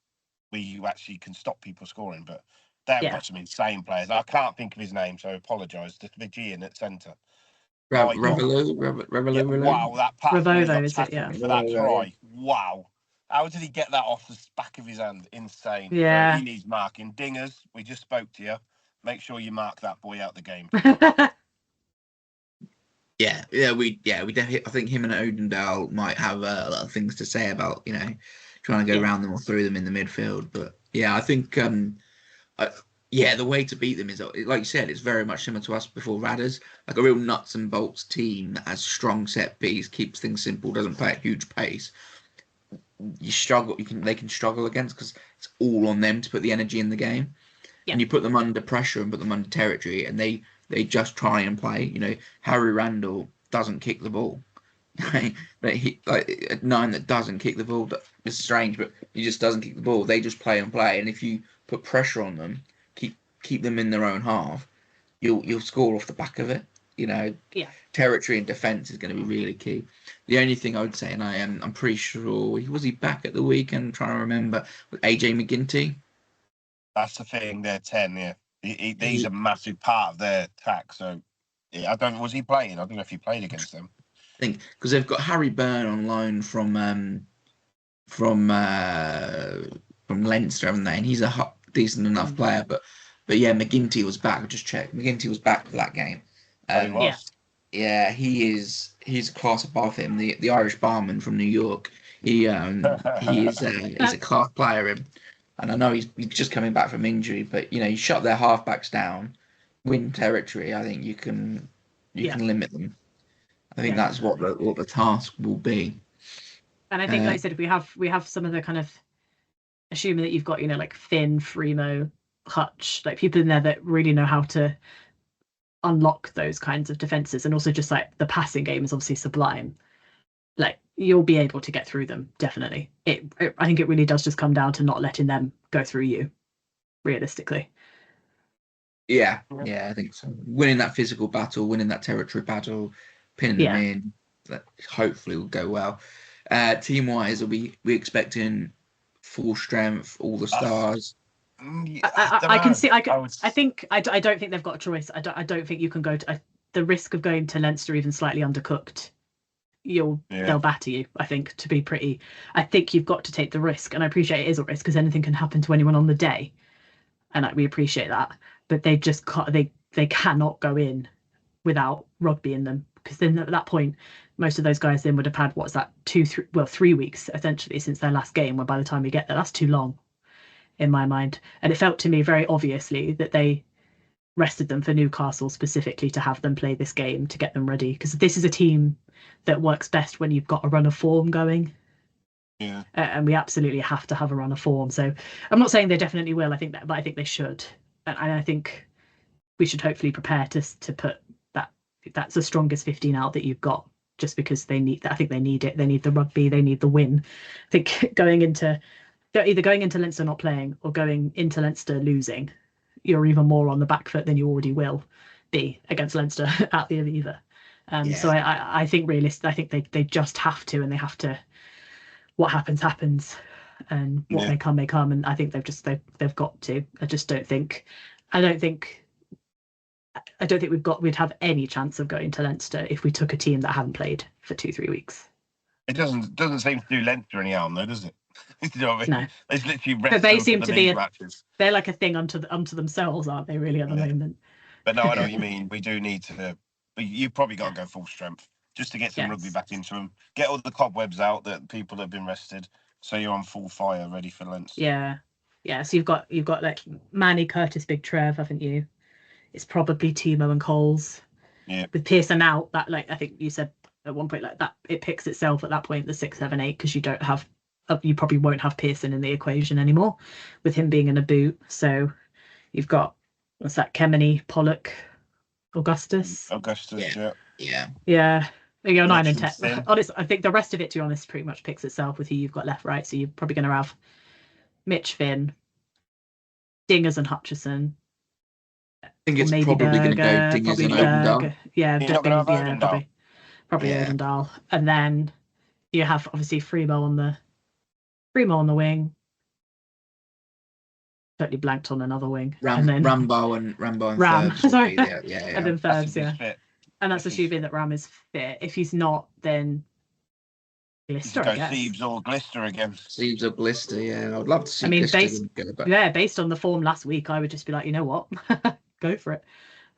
where you actually can stop people scoring, but they've got some insane players. I can't think of his name, so I apologise. The Fijian at centre. Revolou. Wow, that pass for that try. Wow. How did he get that off the back of his hand? Insane. Yeah. He needs marking. Dingers, we just spoke to you. Make sure you mark that boy out the game. we definitely. I think him and Odendale might have a lot of things to say about trying to go around them or through them in the midfield. But yeah, I think the way to beat them is, like you said, it's very much similar to us before Radders, like a real nuts and bolts team that has strong set piece, keeps things simple, doesn't play at huge pace. They can struggle against because it's all on them to put the energy in the game. And you put them under pressure and put them under territory, and they just try and play. Harry Randall doesn't kick the ball. But he, like, 9 that doesn't kick the ball. It's strange, but he just doesn't kick the ball. They just play and play, and if you put pressure on them, keep them in their own half, you'll score off the back of it. Territory and defence is going to be really key. The only thing I would say, and I'm pretty sure was he back at the weekend? I'm trying to remember, with AJ McGinty. That's the thing. They're 10. Yeah, he's a massive part of their attack. So I don't. Was he playing? I don't know if he played against them. I think because they've got Harry Byrne on loan from Leinster, haven't they? And he's a decent enough player, but yeah, McGinty was back. I just checked. McGinty was back for that game. He was. Yeah, he's a class above him. The Irish barman from New York. He's a class player. And I know he's just coming back from injury, but you shut their halfbacks down, win territory. I think you can limit them. I think that's what the task will be. And I think, like I said, if we have some of the kind of, assuming that you've got like Finn, Fremo, Hutch, like people in there that really know how to unlock those kinds of defenses, and also just like the passing game is obviously sublime. Like you'll be able to get through them, definitely. I think it really does just come down to not letting them go through you, realistically. Yeah, I think so. Winning that physical battle, winning that territory battle, pinning them in, that hopefully will go well. Team-wise, we expecting full strength, all the stars. I can see. I don't think they've got a choice. I don't think you can go to the risk of going to Leinster even slightly undercooked. They'll batter you. I think I think you've got to take the risk, and I appreciate it is a risk because anything can happen to anyone on the day, and we appreciate that. But they they cannot go in without rugby in them, because then at that point most of those guys then would have had, what's that, 3 weeks essentially since their last game, where by the time we get there, that's too long in my mind. And it felt to me very obviously that they rested them for Newcastle specifically to have them play this game to get them ready, because this is a team that works best when you've got a run of form going. Yeah. And we absolutely have to have a run of form. So I'm not saying they definitely will, I think that, but I think they should. And I think we should hopefully prepare to put that's the strongest 15 out that you've got, just because they need that. I think they need it. They need the rugby, they need the win. I think either going into Leinster not playing or going into Leinster losing, you're even more on the back foot than you already will be against Leinster at the Aviva. So I think I think they just have to, and they have to, what happens, and what may come. And I think they've got to. I don't think we'd have any chance of going to Leinster if we took a team that hadn't played for 2-3 weeks. It doesn't seem to do Leinster any harm though, does it? You know what I mean? No. It's literally But they seem to be matches. They're like a thing unto themselves, aren't they, really, at the moment? But no, I know what you mean. We do need to. You probably got to go full strength just to get some rugby back into them. Get all the cobwebs out that people have been rested, so you're on full fire, ready for Leinster. Yeah. So you've got like Manny, Curtis, Big Trev, haven't you? It's probably Timo and Coles. Yeah. With Pearson out, that, like I think you said at one point, like that it picks itself at that point, the 6, 7, 8, because you probably won't have Pearson in the equation anymore with him being in a boot. So you've got, what's that, Kemeny, Pollock, Augustus. Yeah. There you go, 9 and 10. Honestly, I think the rest of it, to be honest, pretty much picks itself with who you've got left, right? So you're probably going to have Mitch, Finn, Dingers and Hutchison. I think it's probably going to go Dingers and Odendahl. Yeah, probably Yeah. Odendahl. And then you have obviously Freemo on the wing. Totally blanked on another wing. And then Rambo and Thurbs. Sorry. Yeah. And then Thurbs, yeah. And that's assuming that Ram is fit. If he's not, then Glister, I guess. Siebes or Glister again. Siebes or Glister, yeah. I'd love to see Glister based on the form last week, I would just be like, you know what? Go for it.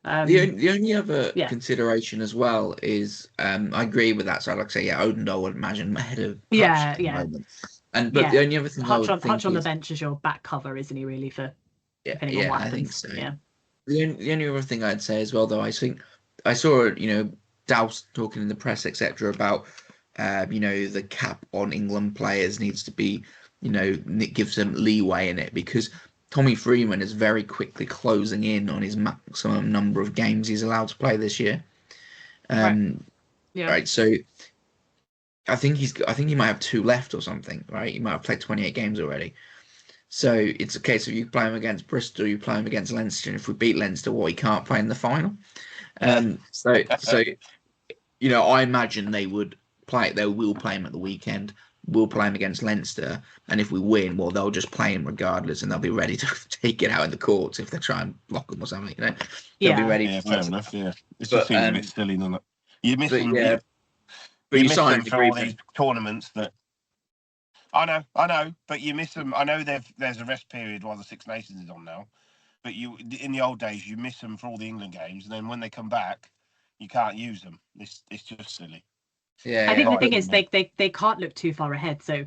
The only other consideration as well is I agree with that. So like I say, Odendahl would imagine ahead of Hutch at the moment. But the only other thing Hutch on the bench is your back cover, isn't he, really, for depending on what happens? I think so. Yeah. The only other thing I'd say as well, though, I think I saw Douse talking in the press, etc., about the cap on England players needs to be, it gives them leeway in it, because Tommy Freeman is very quickly closing in on his maximum number of games he's allowed to play this year. Right. So I think he might have 2 left or something. Right. He might have played 28 games already. So it's a case of you play him against Bristol, you play him against Leinster, and if we beat Leinster, he can't play in the final. So I imagine they will play him at the weekend. We'll play him against Leinster, and if we win, well, they'll just play him regardless, and they'll be ready to take it out in the courts if they try and block him or something. They'll be ready. Yeah, fair enough. Yeah, it just seems a bit silly, doesn't it? You miss them. Yeah, but you miss them for all these tournaments that. I know, but you miss them. I know there's a rest period while the Six Nations is on now, but in the old days you miss them for all the England games, and then when they come back, you can't use them. It's just silly. Yeah, I think the thing is they can't look too far ahead. So,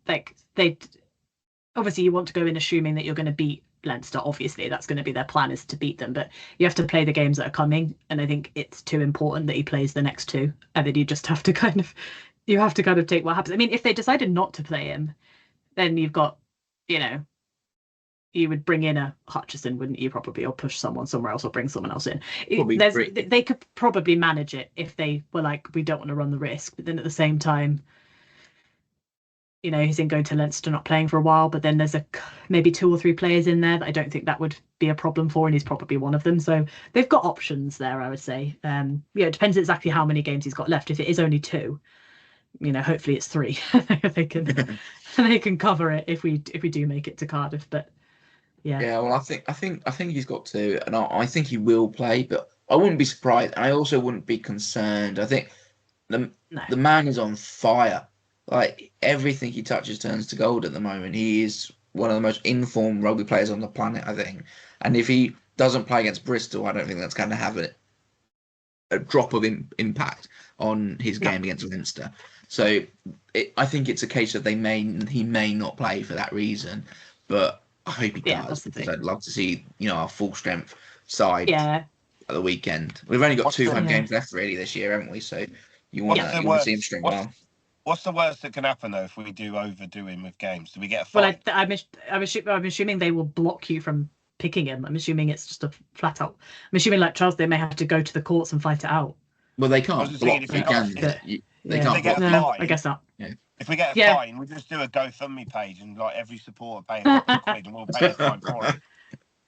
like, they obviously you want to go in assuming that you're going to beat Leinster. Obviously, that's going to be their plan, is to beat them. But you have to play the games that are coming, and I think it's too important that he plays the next 2, and then you just have to kind of take what happens. I mean, if they decided not to play him, then you've got, you would bring in a Hutchison, wouldn't you, probably, or push someone somewhere else, or bring someone else in. They could probably manage it if they were like, we don't want to run the risk. But then at the same time, he's in going to Leinster, not playing for a while, but then there's maybe 2 or 3 players in there that I don't think that would be a problem for, and he's probably one of them. So they've got options there, I would say. It depends exactly how many games he's got left. If it is only 2, hopefully it's 3. they can cover it if we do make it to Cardiff. But well, I think he's got 2, and I think he will play, but I wouldn't be surprised. I also wouldn't be concerned. I think the man is on fire. Like, everything he touches turns to gold at the moment. He is one of the most informed rugby players on the planet, I think. And if he doesn't play against Bristol, I don't think that's going to have a drop of impact on his game against Leinster. So I think it's a case that he may not play for that reason, but I hope he does, because I'd love to see our full strength side at the weekend. We've only got 2 home games left really this year, haven't we? So you want to see him string well. What's the worst that can happen though if we do overdo him with games? Do we get a fine? Well, I'm assuming they will block you from picking him. I'm assuming it's just a flat out. I'm assuming like Charles, they may have to go to the courts and fight it out. Well, they can't block. They can't block. No, I guess not. Yeah. If we get a fine, we just do a GoFundMe page and like every supporter pay £1 and we'll pay a fine for it.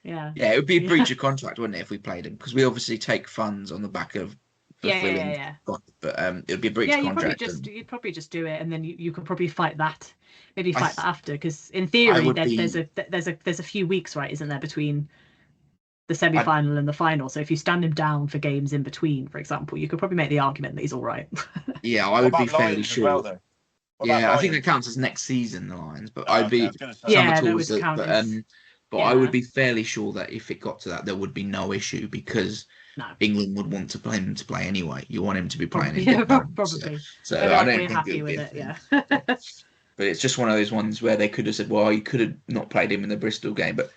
Yeah. Yeah, it would be a breach of contract, wouldn't it, if we played him? Because we obviously take funds on the back of fulfilling. But it would be a breach of contract. You'd probably just do it, and then you could probably fight that. Maybe fight that after, because in theory there's a few weeks, right? Isn't there, between the semi-final and the final? So if you stand him down for games in between, for example, you could probably make the argument that he's all right. Yeah, I would be fairly sure. I think that counts as next season, the Lions, but I'd be but I would be fairly sure that if it got to that, there would be no issue, because England would want him to play anyway. You want him to be playing. Probably. So I don't think it would be a thing. But it's just one of those ones where they could have said, well, you could have not played him in the Bristol game, but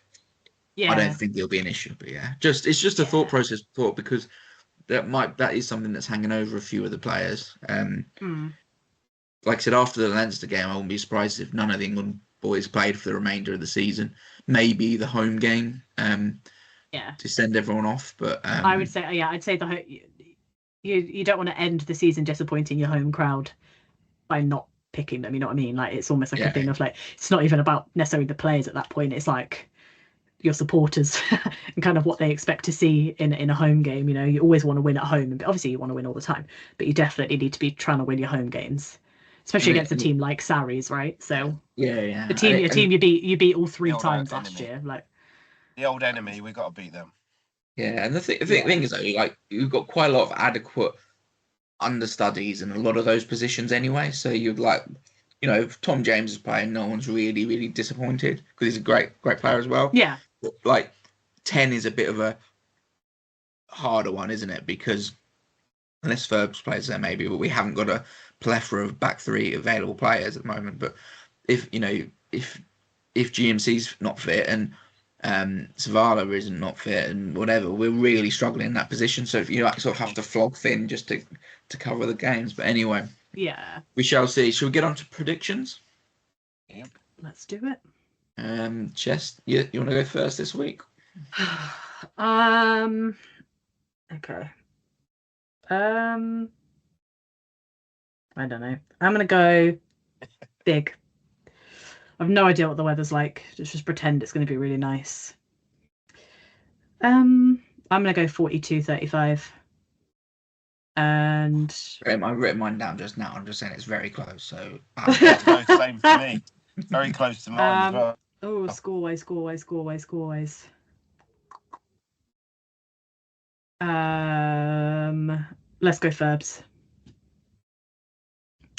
I don't think it'll be an issue. But it's just a thought process, because that is something that's hanging over a few of the players. Like I said, after the Leinster game, I wouldn't be surprised if none of the England boys played for the remainder of the season. Maybe the home game, to send everyone off. But I would say, I'd say you don't want to end the season disappointing your home crowd by not picking them. You know what I mean? Like, it's almost like a thing of like, it's not even about necessarily the players at that point. It's like your supporters and kind of what they expect to see in a home game. You always want to win at home, and obviously you want to win all the time, but you definitely need to be trying to win your home games, especially against a team like Sarries, right? So the team you beat all 3 times last year, like the old enemy. We got to beat them. Yeah, and the thing is, though, like, you've got quite a lot of adequate understudies in a lot of those positions anyway. So you'd like, if Tom James is playing, no one's really, really disappointed, because he's a great player as well. Yeah. But, like, 10 is a bit of a harder one, isn't it? Because unless Ferbs plays there, maybe, but we haven't got a plethora of back 3 available players at the moment. But if GMC's not fit and Zavala isn't not fit and whatever, we're really struggling in that position. So if you sort of have to flog Finn just to cover the games. But anyway, we shall see. Shall we get on to predictions? Yep. Let's do it. Jess, you want to go first this week? Okay. I don't know. I'm gonna go big. I've no idea what the weather's like. Just pretend it's going to be really nice. I'm going to go 42-35. And I've written mine down just now. I'm just saying it's very close. So same for me. Very close to mine as well. Oh, score-wise. Let's go Ferbs.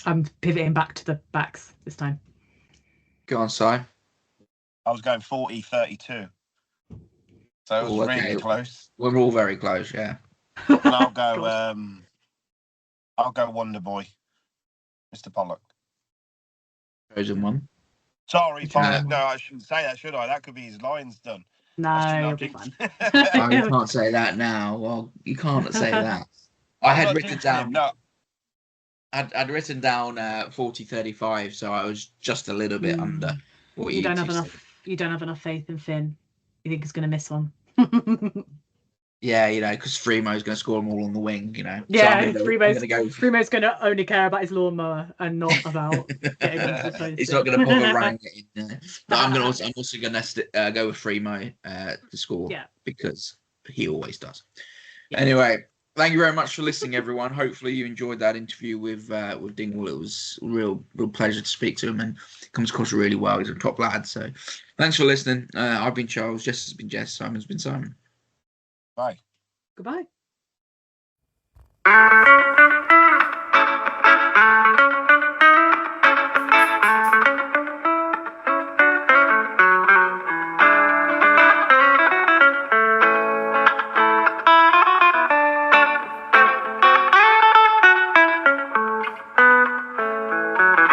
I'm pivoting back to the backs this time. Go on, Si. I was going 40-32. So it was really close. We're all very close, yeah. And I'll go Wonder Boy, Mr. Pollock. Chosen one. Sorry, Pollock. No, I shouldn't say that, should I? That could be his lines done. No, you'll be fine. Oh, you can't say that now. Well, you can't say that. I had written down. No. I'd written down 40-35, so I was just a little bit under. What you don't have enough. You don't have enough faith in Finn. You think he's going to miss one? Yeah, because Fremo's going to score them all on the wing. Yeah, so Fremo's going to only care about his lawnmower and not about getting into the post. He's not going to bother running it in there. But I'm also going to go with Fremo to score, because he always does. Yeah. Anyway. Thank you very much for listening, everyone. Hopefully you enjoyed that interview with Dingwall. It was a real pleasure to speak to him, and comes across really well. He's a top lad. So thanks for listening. I've been Charles. Jess has been Jess. Simon's been Simon. Bye. Goodbye.